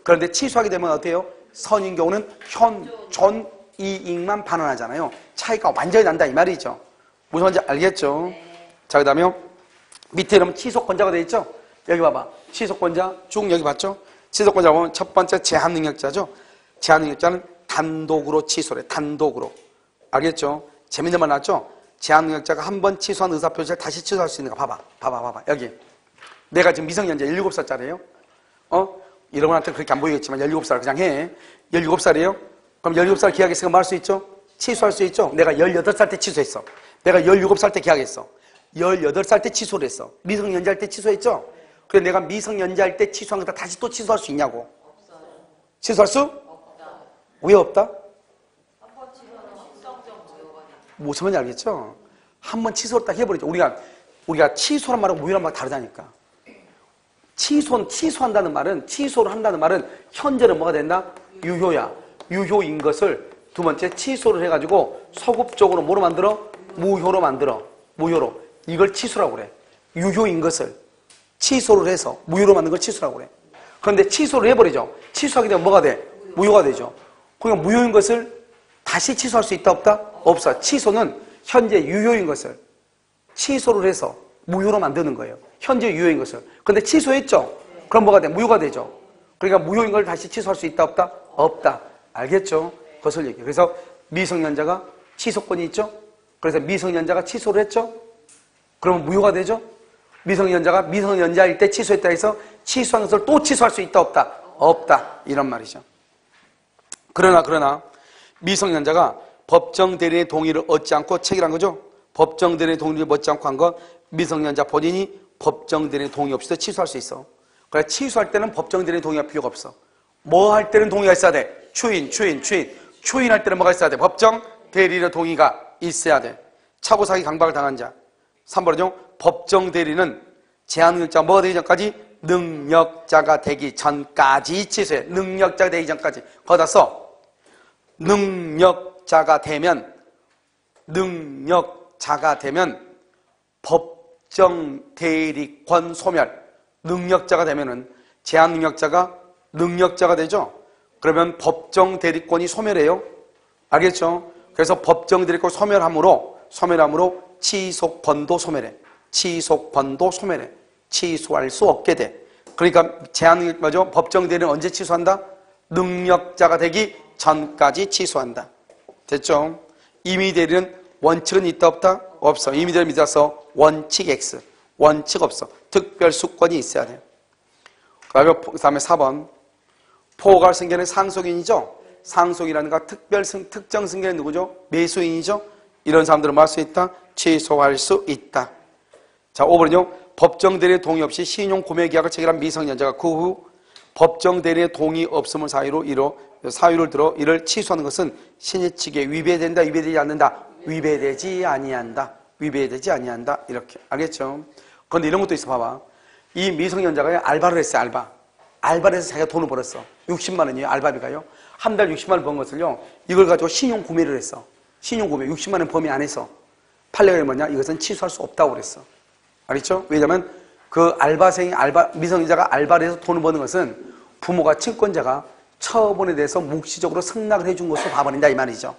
그런데 취소하게 되면 어때요? 선인 경우는 현존 이익만 반환하잖아요. 차이가 완전히 난다 이 말이죠. 무슨 말인지 알겠죠? 자, 그 다음에 밑에 이러면 취소권자가 되어 있죠? 여기 봐봐. 취소권자 쭉 여기 봤죠? 취소권자 보면 첫 번째 제한능력자죠? 제한능력자는 단독으로 취소를 해. 단독으로. 알겠죠? 재밌는 말 나왔죠? 제한능력자가 한 번 취소한 의사표시를 다시 취소할 수 있는 거 봐봐. 여기. 내가 지금 미성년자 17살짜리예요. 여러분한테 그렇게 안 보이겠지만 17살 그냥 해. 17살이에요? 그럼 17살 계약했으니까 뭐 할 수 있죠? 취소할 수 있죠? 내가 18살 때 취소했어. 내가 17살 때 계약했어. 18살 때 취소를 했어. 미성년자일 때 취소했죠? 그래 내가 미성년자일 때 취소한 거 다시 또 취소할 수 있냐고. 없어요. 취소할 수? 없다. 왜 없다? 무슨 말인지 알겠죠? 한번 취소했다 해버리죠. 우리가 취소란 말하고 무효란 말 다르다니까. 취소한다는 말은, 취소를 한다는 말은 현재는 뭐가 된다? 유효야. 유효인 것을 두 번째 취소를 해가지고 소급적으로 뭐로 만들어? 무효로 만들어. 무효로. 이걸 취소라고 그래. 유효인 것을 취소를 해서 무효로 만든 걸 취소라고 그래. 그런데 취소를 해버리죠. 취소하게 되면 뭐가 돼? 무효가 되죠. 그러니까 무효인 것을 다시 취소할 수 있다 없다? 없어. 취소는 현재 유효인 것을 취소를 해서 무효로 만드는 거예요. 현재 유효인 것을. 근데 취소했죠? 그럼 뭐가 돼? 무효가 되죠. 그러니까 무효인 걸 다시 취소할 수 있다 없다? 없다. 알겠죠? 그것을 얘기해요. 그래서 미성년자가 취소권이 있죠? 그래서 미성년자가 취소를 했죠? 그러면 무효가 되죠? 미성년자가 미성년자일 때 취소했다 해서 취소한 것을 또 취소할 수 있다 없다? 없다. 이런 말이죠. 그러나 미성년자가 법정 대리인의 동의를 얻지 않고 체결한 거죠? 법정 대리인의 동의를 얻지 않고 한 건 미성년자 본인이 법정 대리인의 동의 없이도 취소할 수 있어. 그래 취소할 때는 법정 대리인의 동의가 필요가 없어. 뭐 할 때는 동의가 있어야 돼? 추인할 때는 뭐가 있어야 돼? 법정 대리인의 동의가 있어야 돼. 차고 사기 강박을 당한 자. 3번은요. 법정 대리는 제한능력자가 뭐가 되기 전까지? 능력자가 되기 전까지 취소해. 능력자가 되기 전까지. 거기다 써. 능력자가 되면 법정 대리권 소멸. 능력자가 되면은 제한능력자가 능력자가 되죠. 그러면 법정 대리권이 소멸해요. 알겠죠? 그래서 법정 대리권 소멸함으로 취소권도 소멸해. 취소할 수 없게 돼. 그러니까 법정 대리는 언제 취소한다? 능력자가 되기 전까지 취소한다. 됐죠? 임의 대리는 원칙은 있다 없다? 없어. 임의 대리를 믿어서 원칙 X. 원칙 없어. 특별 수권이 있어야 돼요. 그 다음에 4번. 포괄 승계는 상속인이죠? 상속이라는 거 특정 승계는 누구죠? 매수인이죠? 이런 사람들은 뭐 할 수 있다? 취소할 수 있다. 자, 5번은요. 법정 대리의 동의 없이 신용 구매 계약을 체결한 미성년자가 그 후 법정 대리의 동의 없음을 사유를 들어 이를 취소하는 것은 신의 측에 위배된다, 위배되지 않는다. 위배되지 아니한다. 이렇게. 알겠죠? 그런데 이런 것도 있어. 봐봐. 이 미성년자가 알바를 했어요. 알바를 해서 자기가 돈을 벌었어. 60만 원이에요. 알바비가요. 한 달 60만 원 번 것을요. 이걸 가지고 신용 구매를 했어. 신용 구매 60만 원 범위 안에서 판례가 뭐냐? 이것은 취소할 수 없다고 그랬어. 알겠죠? 왜냐면 그 미성년자가 알바를 해서 돈을 버는 것은 부모가 친권자가 처분에 대해서 묵시적으로 승낙을 해준 것으로 봐버린다 이 말이죠.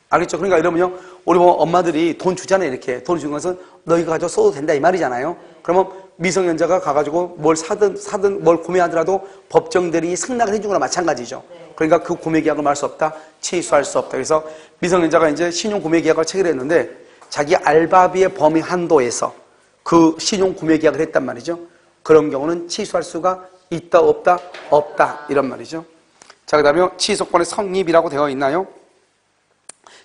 알겠죠? 그러니까 이러면요, 우리 엄마들이 돈 주잖아요. 이렇게 돈 주는 것은 너희가 가지고 써도 된다 이 말이잖아요. 그러면 미성년자가 가가지고 뭘 사든 뭘 구매하더라도 법정 대리인이 승낙을 해준 거나 마찬가지죠. 그러니까 그 구매 계약을 말 수 없다, 취소할 수 없다. 그래서 미성년자가 이제 신용 구매 계약을 체결했는데 자기 알바비의 범위 한도에서 그 신용 구매 계약을 했단 말이죠. 그런 경우는 취소할 수가 있다, 없다, 없다 이런 말이죠. 자, 그 다음에 취소권의 성립이라고 되어 있나요?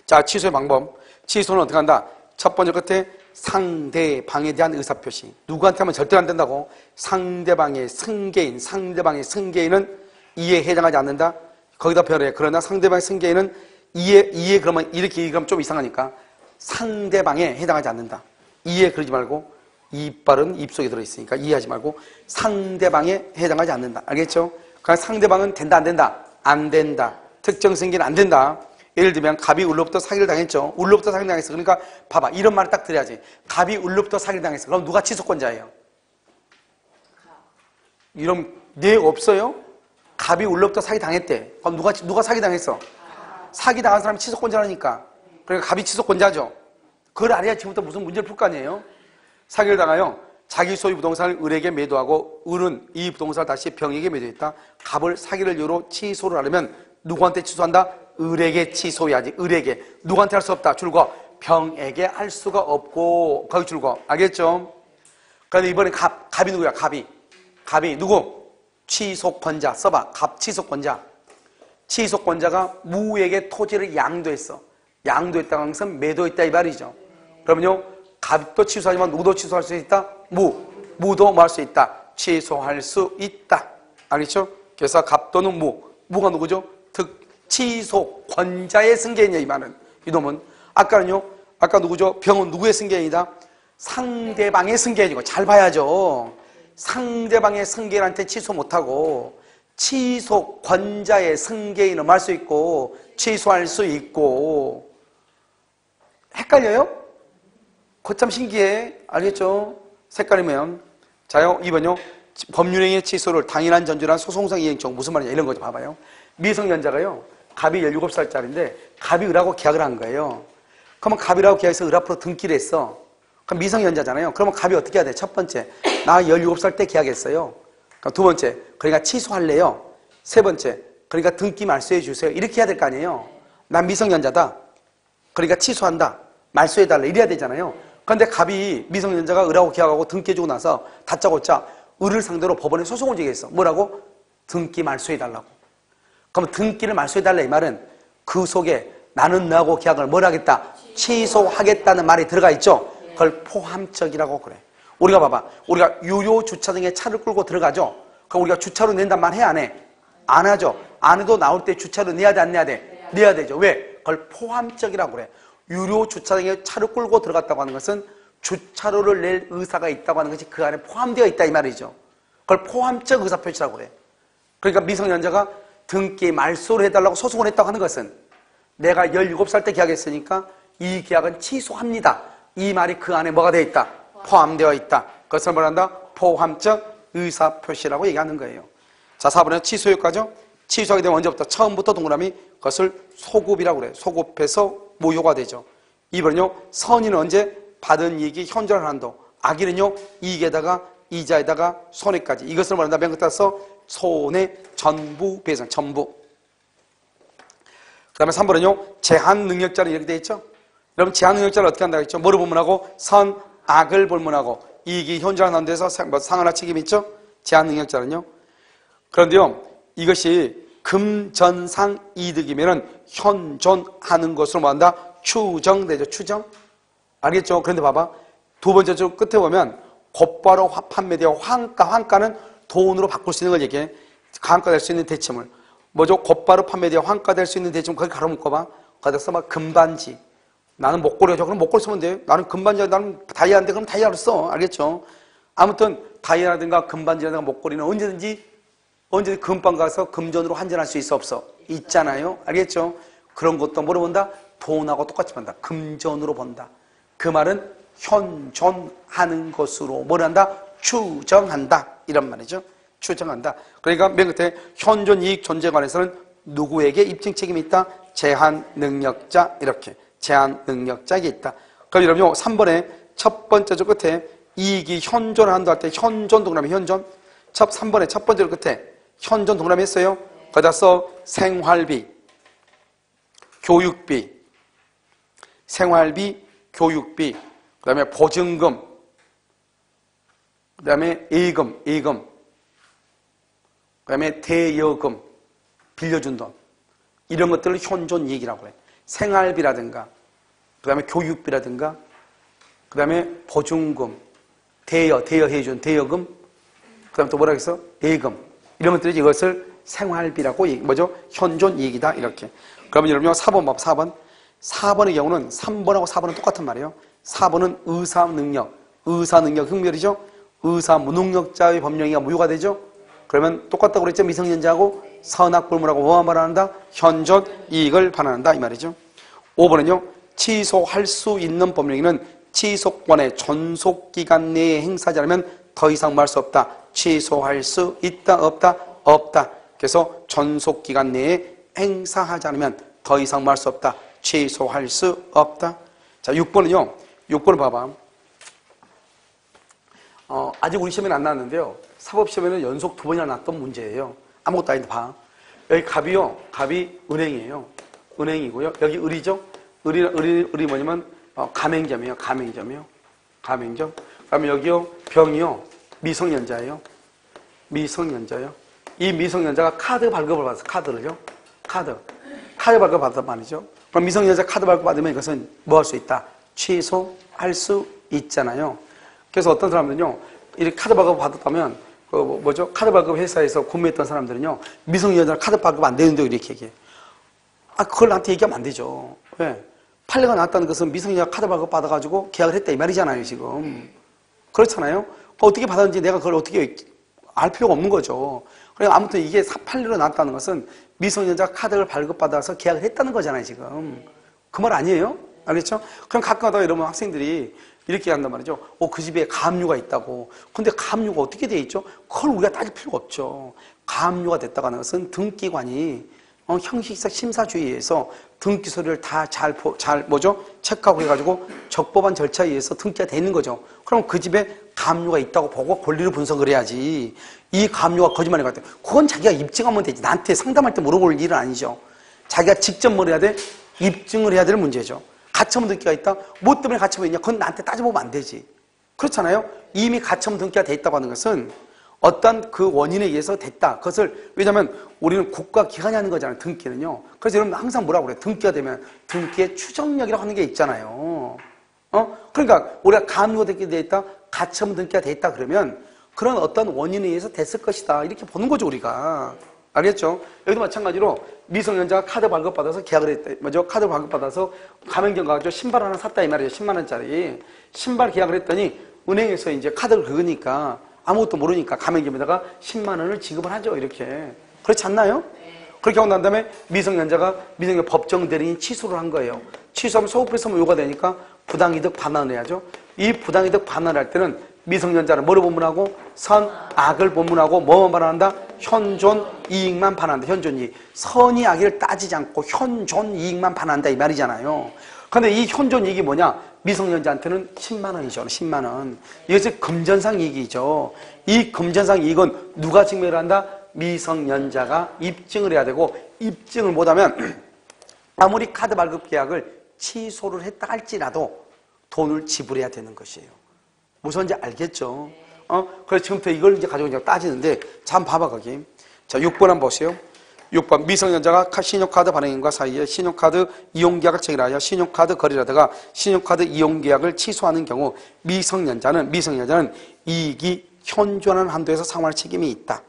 자, 취소의 방법. 취소는 어떻게 한다? 첫 번째 끝에 상대방에 대한 의사표시. 누구한테 하면 절대 안 된다고. 상대방의 승계인은 이해에 해당하지 않는다. 거기다 별해. 그러나 상대방의 승계인은 이해 그러면 이렇게 얘기하면 좀 이상하니까 상대방에 해당하지 않는다. 이해 그러지 말고 이빨은 입속에 들어있으니까 이해하지 말고 상대방에 해당하지 않는다. 알겠죠? 그러니까 상대방은 된다, 안 된다? 안 된다. 특정 승계는 안 된다. 예를 들면 갑이 울로부터 사기를 당했죠. 울로부터 사기를 당했어. 그러니까 봐봐. 이런 말을 딱 드려야지. 갑이 울로부터 사기를 당했어. 그럼 누가 취소권자예요? 이런 내용 없어요? 갑이 울로부터 사기 당했대. 그럼 누가 사기 당했어? 사기 당한 사람이 취소권자라니까. 그러니까 갑이 취소권자죠. 그걸 알아야 지금부터 무슨 문제를 풀 거 아니에요? 사기를 당하여 자기 소유 부동산을 을에게 매도하고 을은 이 부동산을 다시 병에게 매도했다. 갑을 사기를 이유로 취소를 하려면 누구한테 취소한다? 을에게 취소해야지. 을에게. 누구한테 할 수 없다. 줄거 병에게 할 수가 없고 거기 줄거. 알겠죠? 그런데 이번에 갑이 누구야? 갑이 누구? 취소권자. 써봐. 갑 취소권자. 취소권자가 무에게 토지를 양도했어. 양도했다는 것은 매도했다 이 말이죠. 그러면요, 갑도 취소하지만 누구도 취소할 수 있다? 무도 뭐 할 수 있다? 취소할 수 있다. 알겠죠? 그래서 갑 또는 무가 누구죠? 취소권자의 승계인이야 이 말은. 이놈은 아까는요, 아까 누구죠? 병은 누구의 승계인이다? 상대방의 승계인이고. 잘 봐야죠. 상대방의 승계인한테 취소 못하고 취소권자의 승계인은 말 수 있고 취소할 수 있고. 헷갈려요? 거참 신기해. 알겠죠? 색깔이면. 자요, 2번요. 법률행위의 취소를 당연한 전제란 소송상 이행청. 무슨 말이냐 이런 거죠. 봐봐요. 미성년자가요, 갑이 17살짜리인데 갑이 을하고 계약을 한 거예요. 그러면 갑이라고 계약해서 을 앞으로 등기를 했어. 그럼 미성년자잖아요. 그러면 갑이 어떻게 해야 돼? 첫 번째, 나 17살 때 계약했어요. 그럼 두 번째, 그러니까 취소할래요. 세 번째, 그러니까 등기 말소해 주세요. 이렇게 해야 될 거 아니에요. 난 미성년자다. 그러니까 취소한다. 말소해달라. 이래야 되잖아요. 그런데 갑이 미성년자가 을하고 계약하고 등기해주고 나서 다짜고짜 을을 상대로 법원에 소송을 제기했어. 뭐라고? 등기 말소해달라고. 그럼 등기를 말소해달라 이 말은 그 속에 나는 너하고 계약을 뭘 하겠다? 취소하겠다는 말이 들어가 있죠. 그걸 포함적이라고 그래. 우리가 봐봐. 우리가 유료 주차장에 차를 끌고 들어가죠. 그럼 우리가 주차료 낸단 말 해? 안 해? 안 하죠. 안 해도 나올 때 주차료 내야 돼? 안 내야 돼? 내야 되죠. 왜? 그걸 포함적이라고 그래. 유료 주차장에 차를 끌고 들어갔다고 하는 것은 주차료를 낼 의사가 있다고 하는 것이 그 안에 포함되어 있다 이 말이죠. 그걸 포함적 의사표시라고 그래. 그러니까 미성년자가 등기 말소를 해달라고 소송을 했다고 하는 것은 내가 17살 때 계약했으니까 이 계약은 취소합니다. 이 말이 그 안에 뭐가 되어 있다? 포함되어 있다. 그것을 뭐란다? 포함적 의사표시라고 얘기하는 거예요. 자, 4번은 취소효과죠. 취소하게 되면 언제부터? 처음부터 동그라미 그것을 소급이라고 그래요. 소급해서 무효가 되죠. 2번은요, 선의는 언제? 받은 이익이 현존한 한도. 악의는요, 이익에다가 이자에다가 손해까지. 이것을 말한다. 맨 끝에 서 손해 전부 배상. 전부. 그 다음에 3번은요, 제한 능력자는 이렇게 되어 있죠. 여러분, 제한 능력자를 어떻게 한다고 했죠? 뭐를 불문하고? 선, 악을 불문하고 이익이 현존한 한도에서 상하나 책임이 있죠. 제한 능력자는요. 그런데요, 이것이 금전상 이득이면은 현존하는 것으로 뭐한다? 추정되죠. 추정. 알겠죠? 그런데 봐봐. 두 번째 줄 끝에 보면 곧바로 판매되어 환가는 돈으로 바꿀 수 있는 걸 얘기해. 환가될 수 있는 대체물. 뭐죠? 곧바로 판매되어 환가될 수 있는 대체물. 거기 가로 묶어봐. 거기다 써봐. 금반지. 나는 목걸이죠. 그럼 목걸이 쓰면 돼. 나는 금반지, 나는 다이아인데 그럼 다이아로 써. 알겠죠? 아무튼 다이아라든가 금반지라든가 목걸이는 언제든지 금방 가서 금전으로 환전할 수 있어 없어? 있잖아요. 알겠죠? 그런 것도 뭐로 본다? 돈하고 똑같이 본다. 금전으로 본다. 그 말은 현존하는 것으로 뭘 한다? 추정한다. 이런 말이죠. 추정한다. 그러니까 맨 끝에 현존 이익 존재에 관해서는 누구에게 입증 책임이 있다? 제한 능력자. 이렇게 제한 능력자에게 있다. 그럼 여러분요, 3번에 첫 번째 줄 끝에 이익이 현존한다 할 때 현존 동그라미 현존. 3번에 첫 번째 끝에 현존 동그라미 했어요. 거기다 써 생활비, 교육비, 생활비, 교육비, 그 다음에 보증금, 그 다음에 예금, 그 다음에 대여금, 빌려준 돈. 이런 것들을 현존 이익이라고 해요. 생활비라든가, 그 다음에 교육비라든가, 그 다음에 보증금, 대여해준 대여금, 그 다음에 또 뭐라고 했어? 예금. 이런 것들이 이것을 생활비라고, 뭐죠? 현존 이익이다. 이렇게. 그러면 여러분, 4번 봐, 4번. 4번의 경우는 3번하고 4번은 똑같은 말이에요. 4번은 의사능력. 의사능력 흠결이죠? 의사무능력자의 법령이가 무효가 되죠? 그러면 똑같다고 그랬죠? 미성년자하고 선악불문하고 뭐만 반환한다? 현존 이익을 반환한다. 이 말이죠. 5번은요. 취소할 수 있는 법령에는 취소권의 존속기간 내에 행사하지 않으면 더 이상 뭐 할 수 없다. 취소할 수 있다, 없다? 없다. 그래서 존속기간 내에 행사하지 않으면 더 이상 뭐 할 수 없다. 취소할 수 없다. 자, 6번은요. 6번을 봐봐. 아직 우리 시험에는 안 나왔는데요. 사법시험에는 연속 2번이나 났던 문제예요. 아무것도 아닌데 봐. 여기 갑이요. 갑이 은행이에요. 은행이고요. 여기 을이죠. 을이 뭐냐면 가맹점이에요. 가맹점이요. 가맹점. 그다음에 여기요. 병이요. 미성년자예요. 미성년자요. 이 미성년자가 카드 발급을 받았어. 카드를요. 카드 발급 받았단 말이죠. 그럼 미성년자 카드 발급 받으면 이것은 뭐 할 수 있다? 취소할 수 있잖아요. 그래서 어떤 사람들은요. 이렇게 카드 발급 받았다면 뭐죠? 카드 발급 회사에서 근무했던 사람들은요. 미성년자 카드 발급 안 되는데 이렇게 얘기해. 그걸 나한테 얘기하면 안 되죠. 왜? 판례가 나왔다는 것은 미성년자 카드 발급 받아가지고 계약을 했다 이 말이잖아요, 지금. 그렇잖아요? 어떻게 받았는지 내가 그걸 어떻게 알 필요가 없는 거죠. 그러니까 아무튼 이게 판례로 나왔다는 것은 미성년자 카드를 발급받아서 계약을 했다는 거잖아요, 지금. 그 말 아니에요? 알겠죠? 그럼 가끔가다 이러면 학생들이 이렇게 한단 말이죠. 그 집에 가압류가 있다고. 근데 가압류가 어떻게 돼 있죠? 그걸 우리가 따질 필요가 없죠. 가압류가 됐다고 하는 것은 등기관이 형식적 심사주의에서 등기 서류를 다 잘 체크하고 해가지고 적법한 절차에 의해서 등기가 돼 있는 거죠. 그럼 그 집에 가압류가 있다고 보고 권리를 분석을 해야지. 이 가압류가 거짓말인 것 같아요. 그건 자기가 입증하면 되지. 나한테 상담할 때 물어볼 일은 아니죠. 자기가 직접 뭘 해야 돼? 입증을 해야 될 문제죠. 가처분 등기가 있다? 뭐 때문에 가처분 있냐? 그건 나한테 따져보면 안 되지. 그렇잖아요? 이미 가처분 등기가 돼 있다고 하는 것은 어떤 그 원인에 의해서 됐다. 그것을, 왜냐면 우리는 국가기관이 하는 거잖아요. 등기는요. 그래서 여러분 항상 뭐라고 그래요? 등기가 되면 등기의 추정력이라고 하는 게 있잖아요. 그러니까 우리가 가압류가 돼 있다? 가처분 등기가 돼 있다 그러면 그런 어떤 원인에 의해서 됐을 것이다. 이렇게 보는 거죠, 우리가. 알겠죠? 여기도 마찬가지로 미성년자가 카드 발급받아서 계약을 했다. 뭐죠? 카드 발급받아서 가맹점 가가지고 신발 하나 샀다 이 말이죠. 10만원짜리. 신발 계약을 했더니 은행에서 이제 카드를 긁으니까 아무것도 모르니까 가맹점에다가 10만원을 지급을 하죠. 이렇게. 그렇지 않나요? 그렇게 하고 난 다음에 미성년자 법정 대리인 취소를 한 거예요. 취소하면 소급해서 요가 되니까 부당이득 반환을 해야죠. 이 부당이득 반환을 할 때는 미성년자는 뭐를 본문하고 선악을 본문하고 뭐만 반환한다? 현존 이익만 반환한다. 현존 이익. 선의 악의를 따지지 않고 현존 이익만 반환한다 이 말이잖아요. 그런데 이 현존 이익이 뭐냐? 미성년자한테는 10만 원이죠. 10만 원. 이것이 금전상 이익이죠. 이 금전상 이익은 누가 증명을 한다? 미성년자가 입증을 해야 되고 입증을 못하면 아무리 카드 발급 계약을 취소를 했다 할지라도 돈을 지불해야 되는 것이에요. 무슨지 알겠죠? 그래서 지금부터 이걸 이제 가지고 이제 따지는데, 자, 한번 봐봐, 거기. 자, 6번 한번 보세요. 6번. 미성년자가 신용카드 발행인과 사이에 신용카드 이용계약을 체결하여 신용카드 거래라다가 신용카드 이용계약을 취소하는 경우 미성년자는 이익이 현존하는 한도에서 상환할 책임이 있다.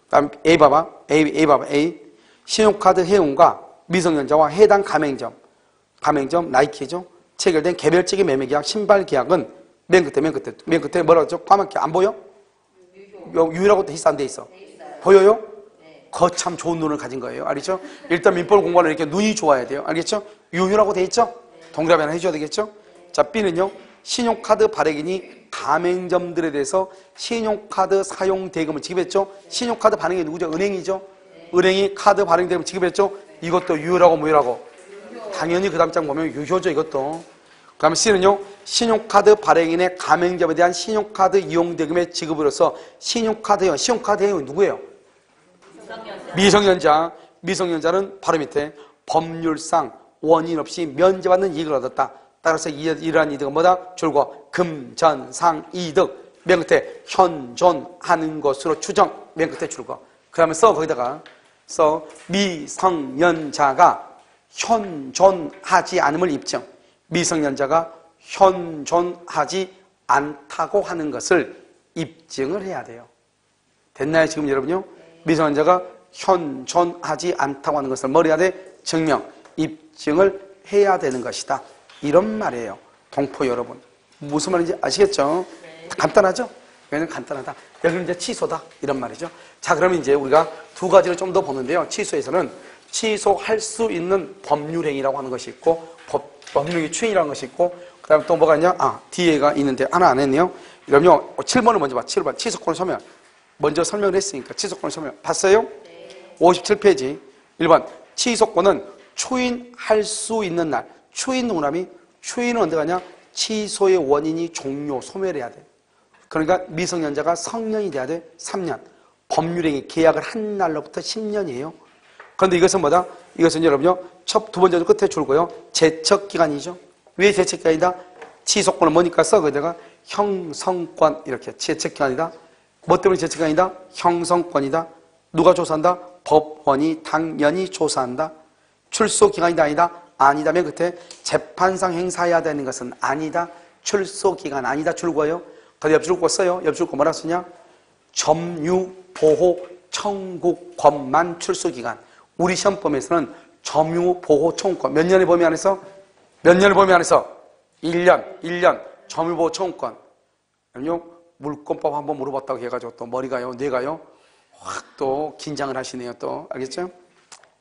다음 A 봐봐. A. 신용카드 회원과 미성년자와 해당 가맹점 나이키죠. 체결된 개별적인 매매계약, 신발계약은 맨 끝에 뭐라고 했죠? 까맣게 안 보여? 유효라고 돼 있어, 안 돼 있어? 보여요? 거참 좋은 눈을 가진 거예요. 알겠죠? 일단 민법을 공부하려면 이렇게 눈이 좋아야 돼요. 알겠죠? 유효라고 돼 있죠? 동그라미 하나 해줘야 되겠죠? 자, B는요. 신용카드 발행인이 가맹점들에 대해서 신용카드 사용 대금을 지급했죠? 신용카드 발행이 누구죠? 은행이죠? 은행이 카드 발행 대금을 지급했죠? 이것도 유효라고 무효라고? 당연히 그 다음 장 보면 유효죠, 이것도. 다음에 C는요, 신용카드 발행인의 가맹점에 대한 신용카드 이용대금의 지급으로서 신용카드 회원이 누구예요? 미성년자. 미성년자는 바로 밑에 법률상 원인 없이 면제받는 이익을 얻었다. 따라서 이러한 이득은 뭐다? 줄고 금, 전, 상, 이득. 맨 끝에 현존하는 것으로 추정. 맨 끝에 줄고. 그 다음에 거기다가 미성년자가 현존하지 않음을 입증. 미성년자가 현존하지 않다고 하는 것을 입증을 해야 돼요. 됐나요, 지금 여러분요? 미성년자가 현존하지 않다고 하는 것을 뭘 해야 돼? 증명, 입증을 해야 되는 것이다. 이런 말이에요. 동포 여러분. 무슨 말인지 아시겠죠? 간단하죠? 왜냐면 간단하다. 여기는 이제 취소다. 이런 말이죠. 자, 그러면 이제 우리가 두 가지를 좀 더 보는데요. 취소에서는 취소할 수 있는 법률행위라고 하는 것이 있고, 법률행위 추인이라는 것이 있고, 그 다음에 또 뭐가 있냐? 뒤에가 있는데 하나 안 했네요. 그럼요, 7번을 먼저 봐. 7번. 취소권 소멸. 먼저 설명을 했으니까 취소권 소멸. 봤어요? 네. 57페이지. 1번. 취소권은 추인할 수 있는 날. 추인 누구라미? 추인은 언제 가냐? 취소의 원인이 종료, 소멸해야 돼. 그러니까 미성년자가 성년이 돼야 돼. 3년. 법률행위 계약을 한 날로부터 10년이에요. 그런데 이것은 뭐다? 이것은 여러분요, 두 번째 끝에 줄고요. 제척기간이죠. 왜 제척기간이다? 취소권을 뭐니까 거기다가 형성권, 이렇게 제척기간이다. 뭐 때문에 제척기간이다? 형성권이다. 누가 조사한다? 법원이 당연히 조사한다. 출소기간이다, 아니다? 아니다. 맨 끝에 재판상 행사해야 되는 것은 아니다. 출소기간 아니다. 줄고요. 그 옆줄 거 써요. 옆줄 거 뭐라 쓰냐? 점유보호 청구권만 출소기간. 우리 시험범위에서는 점유보호 청구권. 몇 년의 범위 안에서? 몇 년의 범위 안에서? 1년. 점유보호 청구권. 그럼요, 물권법 한번 물어봤다고 해가지고 또 머리가요, 뇌가요, 확 또 긴장을 하시네요, 또. 알겠죠?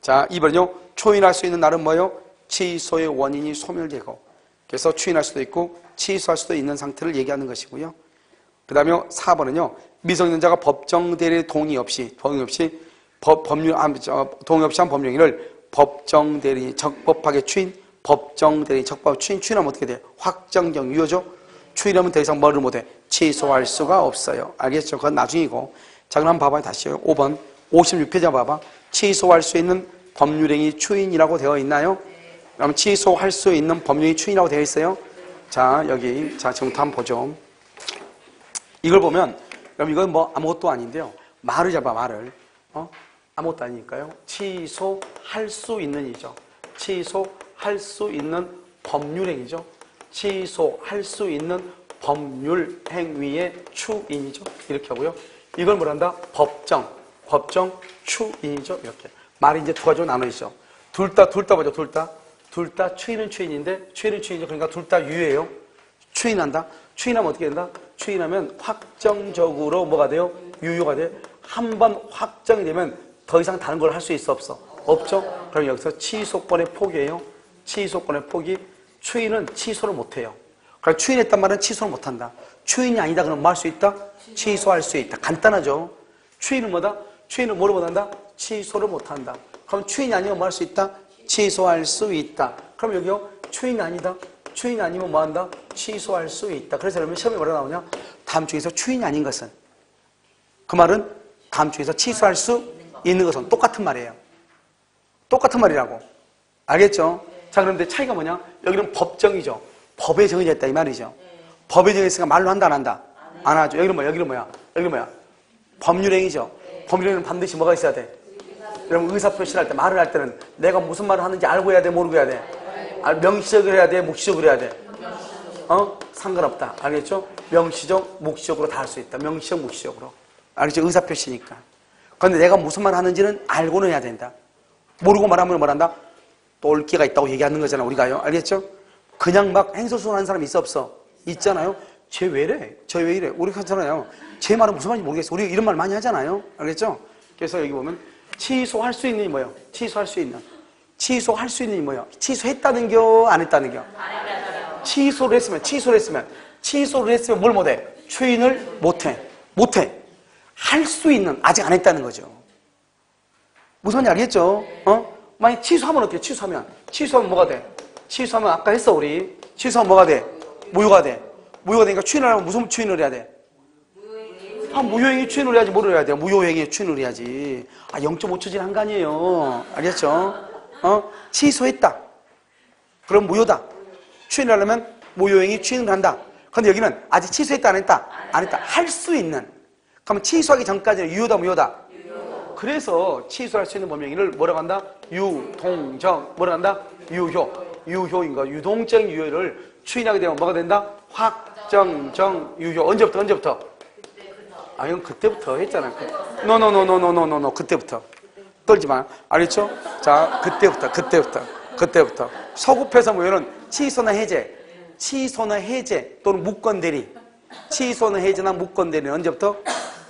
자, 2번은요, 초인할 수 있는 날은 뭐예요? 취소의 원인이 소멸되고. 그래서 추인할 수도 있고, 취소할 수도 있는 상태를 얘기하는 것이고요. 그 다음에 4번은요, 미성년자가 법정 대리의 동의 없이 동의 없이 한 법률행위를 법정 대리 적법하게 추인, 법정 대리 적법 추인하면 어떻게 돼요? 확정적 유효죠. 추인하면 더 이상 뭐를 못해? 취소할 수가 없어요. 알겠죠? 그건 나중이고. 자, 그럼 한번 봐봐요. 다시요. 5번 56페이지 한번 봐봐. 취소할 수 있는 법률행위 추인이라고 되어 있나요? 그럼 취소할 수 있는 법률행위 추인이라고 되어 있어요. 자, 여기 지금부터 한번 보죠. 이걸 보면, 그럼 이건 뭐 아무것도 아닌데요. 말을 잡아, 말을. 아무것도 아니니까요. 취소할 수 있는 이죠. 취소할 수 있는 법률행위죠. 취소할 수 있는 법률행위의 추인이죠. 이렇게 하고요. 이걸 뭐란다? 법정 추인이죠. 이렇게. 말이 이제 두 가지로 나눠지죠. 둘 다 보죠. 둘 다 추인은 추인인데, 추인은 추인이죠. 그러니까 둘 다 유예요. 추인한다. 추인하면 어떻게 된다? 추인하면 확정적으로 뭐가 돼요? 유효가 돼. 한 번 확정이 되면 더 이상 다른 걸 할 수 있어, 없어? 없죠? 그럼 여기서 취소권의 폭이에요. 취소권의 폭이, 추인은 취소를 못해요. 그럼 추인했단 말은 취소를 못한다. 추인이 아니다 그러면 뭐 할 수 있다? 취소할 수 있다. 간단하죠? 추인은 뭐다? 추인은 뭐를 못한다? 취소를 못한다. 그럼 추인이 아니면 뭐 할 수 있다? 취소할 수 있다. 그럼 여기요, 추인이 아니다. 추인이 아니면 뭐 한다? 취소할 수 있다. 그래서 여러분 시험에 뭐라 나오냐? 다음 중에서 추인이 아닌 것은, 그 말은 다음 중에서 취소할 수 있는 것은 똑같은 말이에요. 똑같은 말이라고. 알겠죠? 자, 그런데 차이가 뭐냐? 여기는 법정이죠. 법에 정해져 있다 이 말이죠. 법에 정해져 있으니까 말로 한다 안 한다? 안 하죠. 여기는 뭐야? 법률행위죠. 법률행위는 반드시 뭐가 있어야 돼? 여러분 의사표시를 할 때, 말을 할 때는 내가 무슨 말을 하는지 알고 해야 돼, 모르고 해야 돼? 명시적으로 해야 돼, 묵시적으로 해야 돼? 상관없다. 알겠죠? 명시적, 묵시적으로 다 할 수 있다. 명시적, 묵시적으로. 알겠죠? 의사표시니까. 그런데 내가 무슨 말을 하는지는 알고는 해야 된다. 모르고 말하면 뭐란다? 똘끼가 있다고 얘기하는 거잖아, 우리가요. 알겠죠? 그냥 막 행설수설하는 사람 있어, 없어? 있잖아요. 쟤 왜 이래? 쟤 왜 이래? 우리 하잖아요. 쟤 말은 무슨 말인지 모르겠어. 우리 이런 말 많이 하잖아요. 알겠죠? 그래서 여기 보면 취소할 수 있는 이 뭐예요? 취소할 수 있는 이 뭐예요? 취소했다는 겨, 안 했다는 겨? 취소를 했으면 뭘 못해? 추인을 못해. 할 수 있는, 아직 안 했다는 거죠. 무슨 말인지 알겠죠? 만약 취소하면 어떻게? 취소하면 뭐가 돼? 취소하면 아까 했어, 우리. 취소하면 뭐가 돼? 무효가 돼. 무효가 되니까 추인을 하면 무슨 추인을 해야 돼? 무효행위 추인을 해야지. 뭐를 해야 돼? 무효행위 추인을 해야지. 0.5초 지난 거 아니에요. 알겠죠? 취소했다. 그럼 무효다. 추인을 하려면 무효행위 추인을 한다. 근데 여기는 아직 취소했다 안 했다? 안 했다. 할 수 있는. 그러면 취소하기 전까지는 유효다 무효다? 그래서 취소할 수 있는 법령행위를 뭐라고 한다? 유동적. 뭐라고 한다? 유효. 유효인 거. 유동적 유효를 추인하게 되면 뭐가 된다? 확정적 유효. 언제부터? 이건 그때부터 했잖아. 노. 그때부터. 떨지 마. 알겠죠? 자, 그때부터. 서급해서 무효는 취소나 해제. 또는 무건대리. 취소나 해제나 무건대리는 언제부터?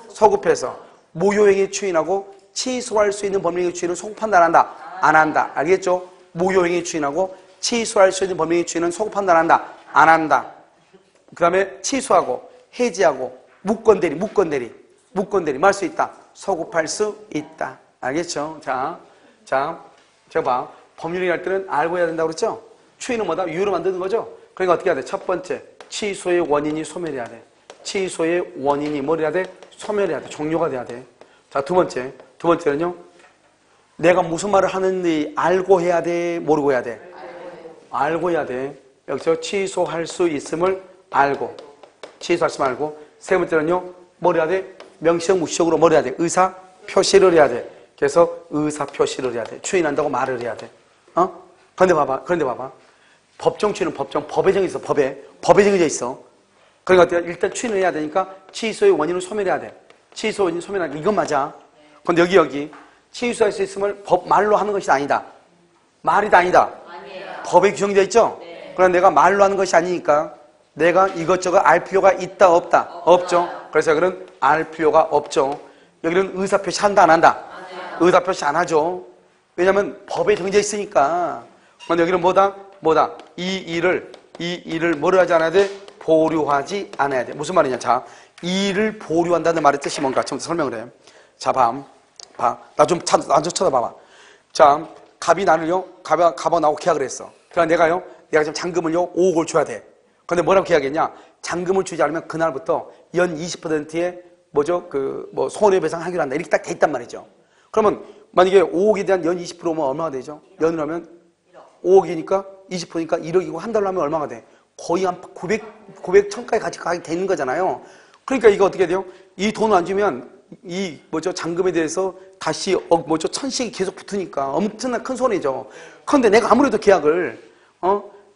서급해서. 무효행위 추인하고 취소할 수 있는 법령행위 추인은 소급한다 안 한다? 안 한다. 알겠죠? 무효행위 추인하고 취소할 수 있는 법령행위 추인은 소급한다 안 한다? 안 한다. 그 다음에 취소하고 해제하고 무건대리 뭐 할 수 있다? 소급할 수 있다. 알겠죠? 자, 제가 봐. 법률행위 할 때는 알고 해야 된다고 그랬죠? 추인은 뭐다? 유효로 만드는 거죠? 그러니까 어떻게 해야 돼? 첫 번째, 취소의 원인이 소멸해야 돼. 취소의 원인이 뭘 해야 돼? 소멸해야 돼. 종료가 돼야 돼. 자, 두 번째는요. 내가 무슨 말을 하는지 알고 해야 돼? 모르고 해야 돼? 알고 해야 돼. 여기서 취소할 수 있음을 알고. 세 번째는요. 뭘 해야 돼? 명시적, 무시적으로 뭘 해야 돼? 의사 표시를 해야 돼. 그래서 의사 표시를 해야 돼. 추인한다고 말을 해야 돼. 그런데 봐봐. 법정 추인은 법에 정해져 있어. 법에 정해져 있어. 그러니까 일단 추인을 해야 되니까 취소의 원인을 소멸해야 돼. 취소 원인 소멸하는 이건 맞아. 근데 여기 취소할 수 있음을 말로 하는 것이 아니다. 말이 아니다. 아니에요. 법에 규정되어 있죠? 네. 그러나 내가 말로 하는 것이 아니니까 내가 이것저것 알 필요가 있다 없다? 없죠. 그래서 여기는 알 필요가 없죠. 여기는 의사표시 한다 안 한다? 의사표시 안 하죠. 왜냐하면 법에 정해져 있으니까. 그런데 여기는 뭐다? 이 일을 뭐를 하지 않아야 돼? 보류하지 않아야 돼. 무슨 말이냐? 자, 이 일을 보류한다는 말의 뜻이 뭔가 좀 설명을 해. 자, 봐. 나 좀 쳐다봐봐. 자, 갑이 나하고 계약을 했어. 그러니까 내가 지금 잔금을요 5억을 줘야 돼. 근데 뭐라고 계약했냐? 잔금을 주지 않으면 그날부터 연 20%의 손해배상 하기로 한다. 이렇게 딱 돼 있단 말이죠. 그러면 만약에 5억에 대한 연 20%면 얼마가 되죠? 연으로 하면 5억이니까 20%니까 1억이고 한 달로 하면 얼마가 돼? 거의 한 900천까지 가게 되는 거잖아요. 그러니까 이거 어떻게 돼요? 이 돈을 안 주면 잔금에 대해서 다시 천씩이 계속 붙으니까 엄청난 큰 손해죠. 그런데 내가 아무래도 계약을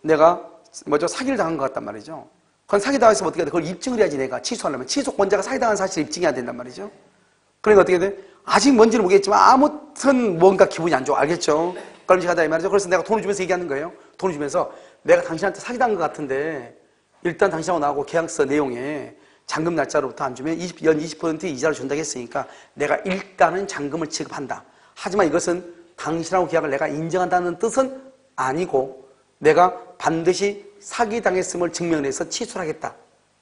내가 사기를 당한 것 같단 말이죠. 그건 사기당했으면 어떻게 돼? 그걸 입증을 해야지. 내가 취소하려면 취소권자가 사기당한 사실을 입증해야 된단 말이죠. 그러니까 어떻게 돼? 아직 뭔지는 모르겠지만 아무튼 뭔가 기분이 안 좋아. 알겠죠? 껄림직하다 이 말이죠. 그래서 내가 돈을 주면서 얘기하는 거예요. 돈을 주면서 내가 당신한테 사기당한 것 같은데 일단 당신하고 나하고 계약서 내용에 잔금 날짜로부터 안 주면 연 20% 이자를 준다고 했으니까 내가 일단은 잔금을 지급한다. 하지만 이것은 당신하고 계약을 내가 인정한다는 뜻은 아니고 내가 반드시 사기당했음을 증명해서 취소를 하겠다.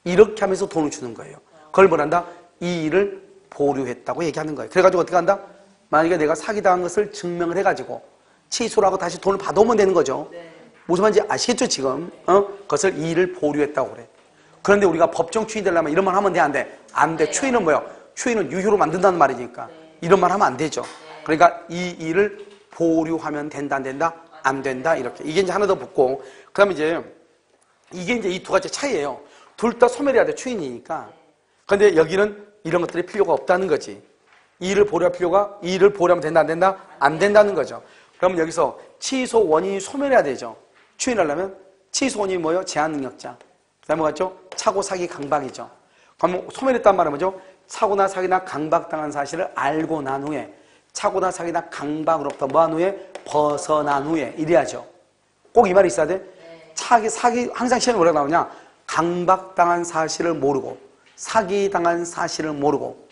이렇게 하면서 돈을 주는 거예요. 그걸 뭐란다? 이 일을 보류했다고 얘기하는 거예요. 그래가지고 어떻게 한다? 만약에 내가 사기당한 것을 증명을 해가지고 취소를 하고 다시 돈을 받아오면 되는 거죠. 무슨 말인지 아시겠죠 지금? 그것을 이 일을 보류했다고 그래. 그런데 우리가 법정 추인되려면 이런 말 하면 돼 안 돼? 안 돼. 추인은 뭐예요? 추인은 유효로 만든다는 말이니까 이런 말 하면 안 되죠. 그러니까 이 일을 보류하면 된다 안 된다? 안 된다 이렇게. 이게 이제 하나 더 붙고 그다음에 이게 이제 이 두 가지 차이예요. 둘 다 소멸해야 돼. 추인이니까. 그런데 여기는 이런 것들이 필요가 없다는 거지. 이 일을 보류하면 된다 안 된다? 안 된다는 거죠. 그러면 여기서 취소 원인이 소멸해야 되죠. 추인하려면 취소 원인이 뭐예요? 제한 능력자. 그다음에 뭐죠? 차고 사기 강박이죠. 그럼 소멸했단 말은 뭐죠? 차고나 사기나 강박당한 사실을 알고 난 후에 차고나 사기나 강박으로부터 뭐한 후에 벗어난 후에 이래야죠. 꼭 이 말이 있어야 돼. 사기 항상 시험에 뭐라고 나오냐? 강박당한 사실을 모르고 사기당한 사실을 모르고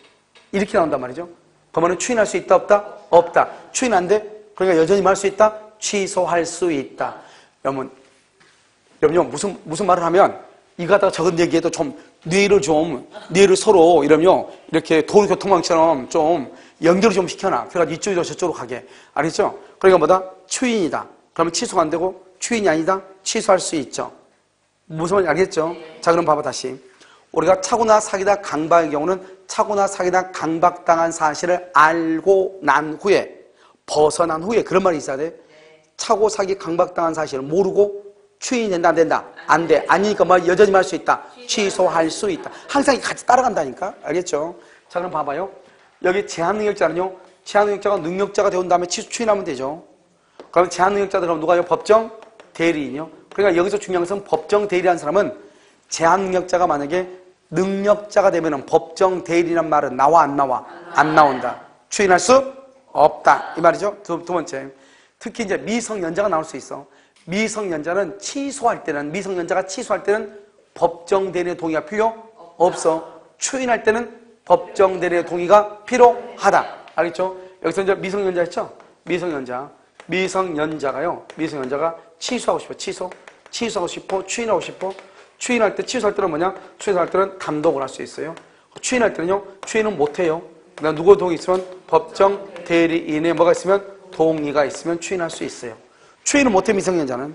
이렇게 나온단 말이죠. 그러면 추인할 수 있다 없다? 없다. 추인 안 돼? 그러니까 여전히 말 수 있다? 취소할 수 있다. 여러분 무슨 말을 하면 이거 하다가 저건 얘기해도 뇌를 서로 이렇게 도로교통망처럼 좀 연결을 좀 시켜놔. 그래가지고 이쪽으로 저쪽으로 가게. 알겠죠? 그러니까 추인이다. 그러면 취소가 안 되고 추인이 아니다? 취소할 수 있죠. 무슨 말인지 알겠죠? 자, 그럼 봐봐, 다시. 우리가 차고나 사기다 강박의 경우는 차고나 사기다 강박당한 사실을 알고 난 후에, 벗어난 후에, 그런 말이 있어야 돼. 차고 사기 강박당한 사실을 모르고 추인이 된다, 안 된다? 안 돼. 아니니까 뭐 여전히 말 수 있다. 취소할 수 있다. 항상 같이 따라간다니까? 알겠죠? 자, 그럼 봐봐요. 여기 제한능력자는요, 제한능력자가 능력자가 되온 다음에 추인하면 되죠. 그럼 제한능력자 들어가면 누가요? 법정 대리인이요. 그러니까 여기서 중요한 것은 법정 대리한 사람은 제한능력자가 만약에 능력자가 되면은 법정 대리란 말은 나와, 안 나와? 안 나온다. 추인할 수 없다. 이 말이죠. 두 번째. 특히 이제 미성년자가 나올 수 있어. 미성년자는 취소할 때는, 미성년자가 취소할 때는 법정 대리의 동의가 필요 없어. 추인할 때는 법정 대리의 동의가 필요하다. 알겠죠? 여기서 이제 미성년자 했죠? 미성년자가요. 미성년자가 취소하고 싶어. 취소하고 싶어. 추인하고 싶어. 추인할 때, 취소할 때는 뭐냐? 취소할 때는 단독을 할 수 있어요. 추인할 때는요, 추인은 못해요. 그러니까 누구 동의 있으면, 법정 대리인의 뭐가 있으면, 동의가 있으면 추인할 수 있어요. 추인은 못해, 미성년자는.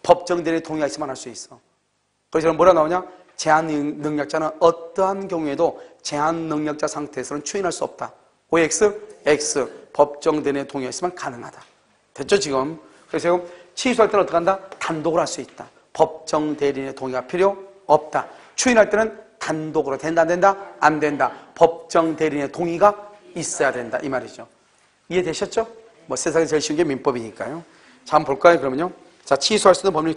법정 대리의 동의가 있으면 할 수 있어. 그래서 뭐라 나오냐? 제한능력자는 어떠한 경우에도 제한능력자 상태에서는 추인할 수 없다. OX, X. 법정 대리의 동의가 있으면 가능하다. 됐죠, 지금? 그래서 지금 취소할 때는 어떻게 한다? 단독으로 할 수 있다. 법정 대리인의 동의가 필요 없다. 추인할 때는 단독으로 된다, 안 된다? 안 된다. 법정 대리인의 동의가 있어야 된다. 이 말이죠. 이해되셨죠? 뭐 세상에 제일 쉬운 게 민법이니까요. 자, 한번 볼까요, 그러면요? 자, 취소할 수 있는 법률,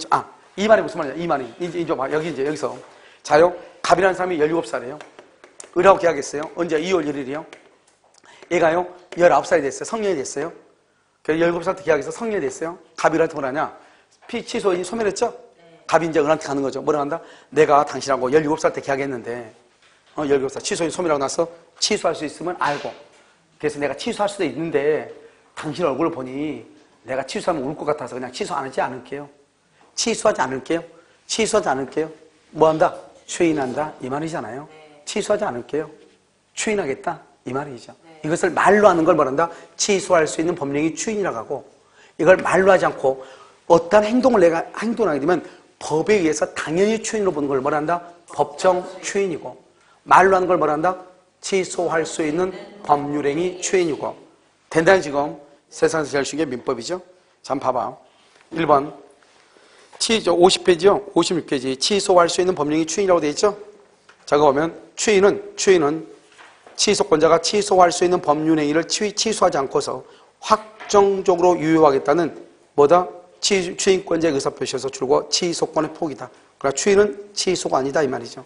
이 말이 무슨 말이냐? 이 말이. 이제 봐. 여기서. 자요, 갑이라는 사람이 17살이에요. 의라고 계약했어요. 언제? 2월 1일이요. 얘가요, 19살이 됐어요. 성년이 됐어요. 그래서 17살 때 계약해서 성년이 됐어요. 갑이라한테 뭐라냐? 피취소인이 소멸했죠? 갑이 이제 은한테 가는 거죠. 뭐라 한다? 내가 당신하고 17살 때 계약했는데, 17살 취소인 소멸하고 나서 취소할 수 있으면 알고. 그래서 내가 취소할 수도 있는데, 당신 얼굴을 보니 내가 취소하면 울 것 같아서 그냥 취소 안 하지 않을게요. 취소하지 않을게요. 뭐 한다? 추인한다. 이 말이잖아요. 취소하지 않을게요. 추인하겠다. 이 말이죠. 이것을 말로 하는 걸 뭐란다? 취소할 수 있는 법령이 추인이라고 하고, 이걸 말로 하지 않고 어떤 행동을 내가 행동하게 되면 법에 의해서 당연히 추인으로 보는 걸 뭐란다? 법정 추인이고, 말로 하는 걸 뭐란다? 취소할 수 있는 법률행위 추인이고. 된다는 지금 세상에서 제일 쉬운 게 민법이죠. 자, 한번 봐봐. 1번 50페이지요. 56페이지 취소할 수 있는 법령이 추인이라고 되어 있죠. 자, 그거 보면 추인은 취소권자가 취소할 수 있는 법률행위를 취소하지 않고서 확정적으로 유효하겠다는 뭐다? 추인권자의 의사표시에서 줄고 취소권의 폭이다. 그러나 추인은 취소가 아니다 이 말이죠.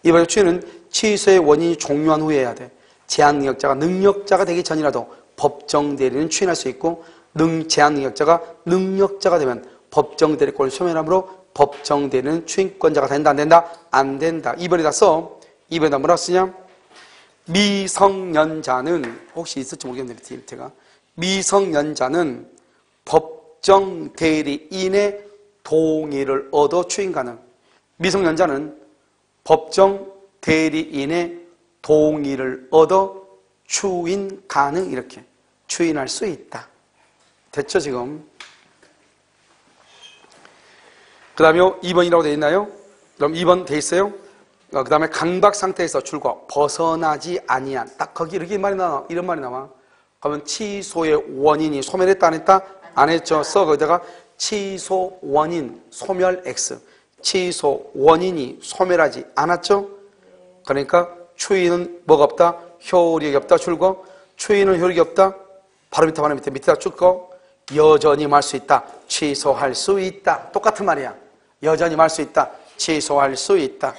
이번에 추인은 취소의 원인이 종료한 후에 해야 돼. 제한능력자가 능력자가 되기 전이라도 법정 대리는 추인할 수 있고, 제한능력자가 능력자가 되면 법정 대리권을 소멸함으로 법정 대리는 추인권자가 된다, 안 된다? 안 된다. 2번에다 써. 2번에다 뭐라 쓰냐? 미성년자는, 혹시 있을지 모르겠는데 밑에가, 미성년자는 법정 대리인의 동의를 얻어 추인 가능. 미성년자는 법정 대리인의 동의를 얻어 추인 가능. 이렇게 추인할 수 있다. 됐죠 지금? 그 다음에 2번이라고 되어 있나요? 그럼 2번 되어 있어요? 그 다음에 강박 상태에서 줄과 벗어나지 아니한, 딱 거기 이렇게 말이 나와, 이런 말이 나와. 그러면 취소의 원인이 소멸했다 안 했다? 안 했죠. 써 거기다가 취소 원인 소멸 X. 취소 원인이 소멸하지 않았죠. 그러니까 추인은 뭐가 없다? 효력이 없다. 줄거 추인은 효력이 없다. 바로 밑에다 줄거 여전히 말 수 있다. 취소할 수 있다. 똑같은 말이야. 여전히 말 수 있다. 취소할 수 있다.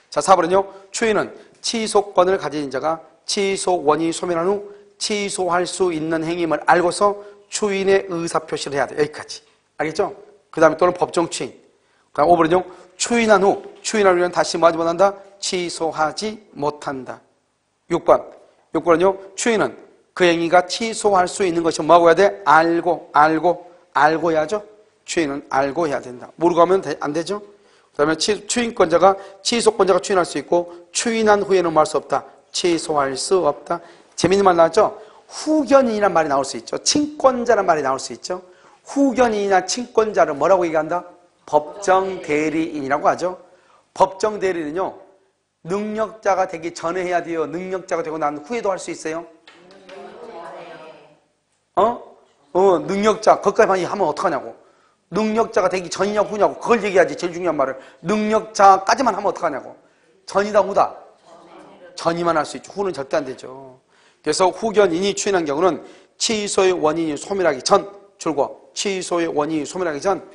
자, 4번은요. 추인은 취소권을 가진 자가 취소 원인이 소멸한 후 취소할 수 있는 행위임을 알고서 추인의 의사표시를 해야 돼. 여기까지. 알겠죠? 그 다음에 또는 법정 추인. 그 다음 5번은요. 추인한 후 추인하려면 다시 뭐 하지 못한다? 취소하지 못한다. 6번은요. 추인은 그 행위가 취소할 수 있는 것이 뭐하고 해야 돼? 알고 해야죠. 추인은 알고 해야 된다. 모르고 하면 안 되죠. 그 다음에 추인권자가 취소권자가 추인할 수 있고, 추인한 후에는 뭐 할 수 없다? 취소할 수 없다. 재밌는 말 나왔죠? 후견인이란 말이 나올 수 있죠. 친권자란 말이 나올 수 있죠. 후견인이나 친권자를 뭐라고 얘기한다? 법정 대리인이라고 하죠. 법정 대리는요, 능력자가 되기 전에 해야 돼요? 능력자가 되고 난 후에도 할 수 있어요? 능력자, 거기까지 하면 어떡하냐고. 능력자가 되기 전이냐고 후냐고. 그걸 얘기하지. 제일 중요한 말을. 능력자까지만 하면 어떡하냐고. 전이다 후다? 전이만 할 수 있죠. 후는 절대 안 되죠. 그래서 후견인이 추인한 경우는 취소의 원인이 소멸하기 전, 줄고 취소의 원인이 소멸하기 전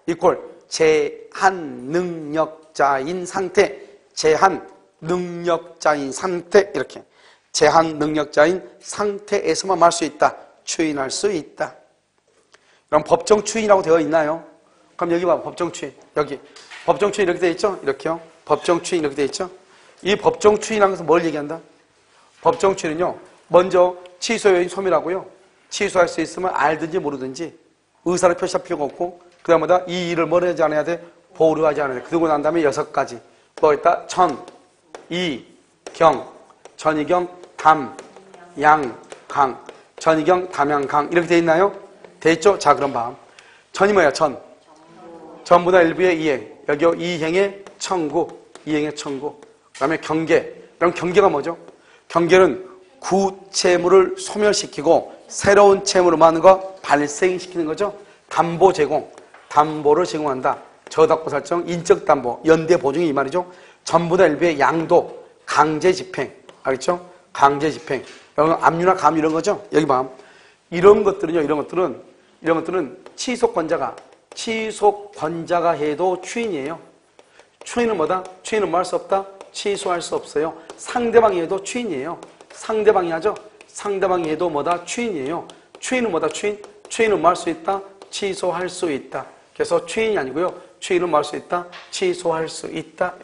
이꼴 제한 능력자인 상태, 제한 능력자인 상태, 이렇게 제한 능력자인 상태에서만 말 수 있다. 추인할 수 있다. 그럼 법정 추인이라고 되어 있나요? 그럼 여기 봐. 법정 추인. 여기 법정 추인 이렇게 되어 있죠? 이렇게요. 법정 추인 이렇게 되어 있죠? 이 법정 추인이라는 것은 뭘 얘기한다? 법정 추인은요, 먼저 취소 요인 소멸하고요, 취소할 수 있으면 알든지 모르든지 의사를 표시할 필요가 없고, 그 다음마다 이 일을 뭘 하지 않아야 돼? 보류하지 않아야 돼. 그러고 난 다음에 6가지. 뭐 있다? 천, 이, 경, 전이경, 담, 양, 강. 전이경, 담, 양, 강. 이렇게 돼 있나요? 돼 있죠? 자, 그럼 봐. 전이 뭐야? 전. 전부나 일부의 이행. 여기요, 이행의 청구. 이행의 청구. 그 다음에 경계. 그럼 경계가 뭐죠? 경계는 구채무를 소멸시키고 새로운 채무를 많은 거 발생시키는 거죠. 담보 제공. 담보를 제공한다. 저당보 설정, 인적 담보, 연대 보증이 이 말이죠. 전부나 일부의 양도, 강제 집행. 알겠죠? 강제 집행. 압류나 감유 이런 거죠. 여기 봐. 이런 것들은요, 이런 것들은 취소권자가 해도 추인이에요. 추인은 뭐다? 추인은 뭐 할 수 없다? 취소할 수 없어요. 상대방이 해도 추인이에요. 상대방이 하죠? 상대방이 해도 뭐다? 추인이에요. 추인은 뭐다? 추인은 뭐 할 수 있다? 취소할 수 있다. 그래서 추인이 아니고요. 추인은 뭐 할 수 있다? 취소할 수 있다.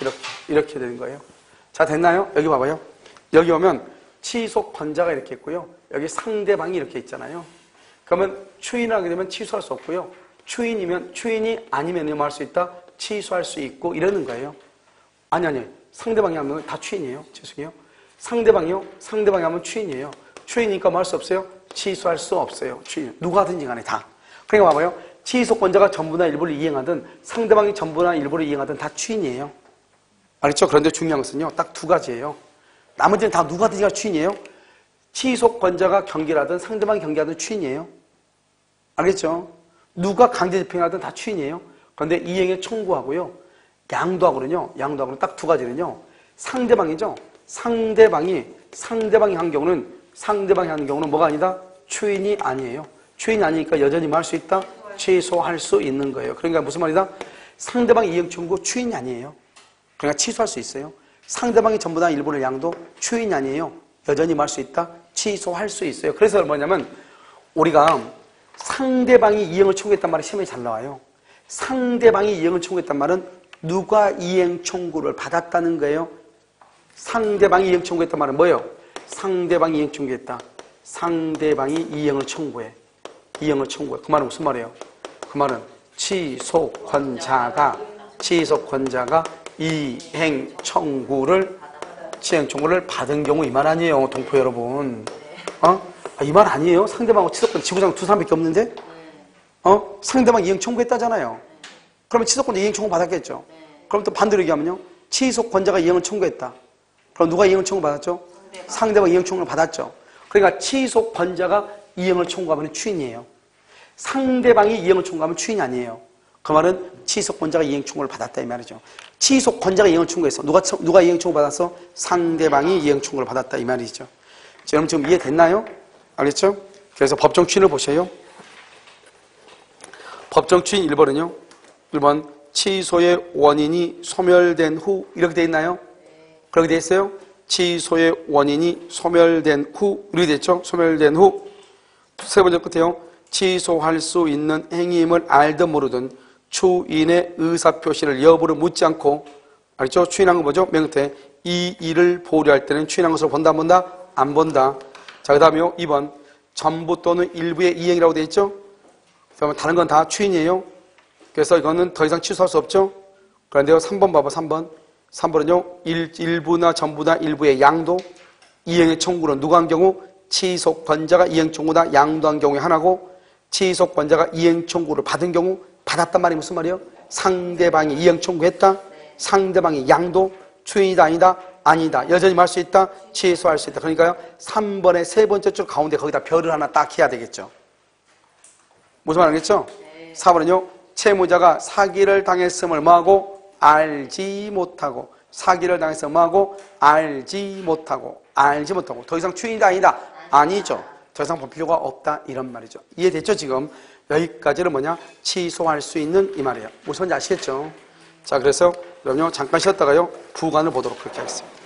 이렇게 되는 거예요. 자, 됐나요? 여기 봐봐요. 여기 오면 취소권자가 이렇게 있고요. 여기 상대방이 이렇게 있잖아요. 그러면 추인을 하게 되면 취소할 수 없고요. 추인이 아니면 뭐 할 수 있다? 취소할 수 있고 이러는 거예요. 아니. 상대방이 하면 다 추인이에요. 죄송해요. 상대방이 하면 추인이에요. 추인이니까 뭐 할 수 없어요? 취소할 수 없어요. 추인. 누가 하든지 간에 다. 그러니까 봐봐요. 취소권자가 전부나 일부를 이행하든 상대방이 전부나 일부를 이행하든 다 추인이에요. 알겠죠? 그런데 중요한 것은요, 딱 2가지예요. 나머지는 다 누가 하든지 추인이에요. 취소권자가 경계를 하든 상대방이 경계하든 추인이에요. 알겠죠? 누가 강제 집행하든 다 추인이에요. 그런데 이행에 청구하고요, 양도하고는요, 딱 2가지는요, 상대방이죠. 상대방이 한 경우는 뭐가 아니다? 추인이 아니에요. 추인이 아니니까 여전히 뭐 할 수 있다? 취소할 수 있는 거예요. 그러니까 무슨 말이다? 상대방 이행 청구 추인이 아니에요. 그러니까 취소할 수 있어요. 상대방이 전부 다 일부를 양도 추인이 아니에요. 여전히 뭐 할 수 있다? 취소할 수 있어요. 그래서 뭐냐면 우리가 상대방이 이행을 청구했단 말이 시험에 잘 나와요. 상대방이 이행을 청구했단 말은 누가 이행 청구를 받았다는 거예요. 상대방이 이행 청구했단 말은 뭐예요? 상대방이 이행 청구했다. 상대방이 이행을 청구해. 그 말은 무슨 말이에요? 그 말은 취소권자가 이행 청구를 받은 경우 이 말 아니에요, 동포 여러분. 이 말 아니에요? 상대방하고 취소권 지구상 2사람밖에 없는데? 상대방 이행 청구했다잖아요. 그러면 취소권자 이행 청구 받았겠죠? 그럼 또 반대로 얘기하면요, 취소권자가 이행을 청구했다. 그럼 누가 이행을 청구 받았죠? 상대방 이행 청구를 받았죠. 그러니까 취소권자가 이행을 청구하면 추인이에요. 상대방이 이행을 청구하면 추인이 아니에요. 그 말은 취소권자가 이행 청구를 받았다 이 말이죠. 취소권자가 이행을 청구했어. 누가 이행 청구 받았어? 상대방이 이행 청구를 받았다 이 말이죠. 여러분 지금 이해됐나요? 알겠죠? 그래서 법정 추인을 보세요. 법정 추인 1번은요. 1번 취소의 원인이 소멸된 후 이렇게 돼 있나요? 그렇게 돼 있어요? 취소의 원인이 소멸된 후 이렇게 돼 있죠? 소멸된 후. 3번째 끝에요. 취소할 수 있는 행위임을 알든 모르든 추인의 의사표시를 여부를 묻지 않고, 알겠죠? 추인한 건 뭐죠? 맨 끝에 이 일을 보류할 때는 추인한 것을 본다 안 본다? 안 본다. 자, 그 다음에요. 2번 전부 또는 일부의 이행이라고 돼 있죠? 그러면 다른 건 다 추인이에요. 그래서 이거는 더 이상 취소할 수 없죠? 그런데요. 3번 봐봐. 3번은요. 일부나 전부나 일부의 양도, 이행의 청구는 누가 한 경우? 취소권자가 이행 청구나 양도한 경우에 하나고, 취소권자가 이행 청구를 받은 경우, 받았단 말이 무슨 말이에요? 상대방이 이행 청구했다. 상대방이 양도 추인이다 아니다. 아니다. 여전히 말할 수 있다. 취소할 수 있다. 그러니까요. 3번의 세 번째 줄 가운데 거기다 별을 하나 딱 해야 되겠죠. 무슨 말이겠죠? 4번은요. 채무자가 사기를 당했음을 뭐하고? 알지 못하고. 사기를 당했음을 뭐하고? 알지 못하고. 알지 못하고. 더 이상 추인이다 아니다. 아니죠. 더 이상 볼 필요가 없다. 이런 말이죠. 이해됐죠 지금? 여기까지는 뭐냐? 취소할 수 있는 이 말이에요. 무슨 말인지 아시겠죠? 자, 그래서 여러분요 잠깐 쉬었다가요 부관을 보도록 그렇게 하겠습니다.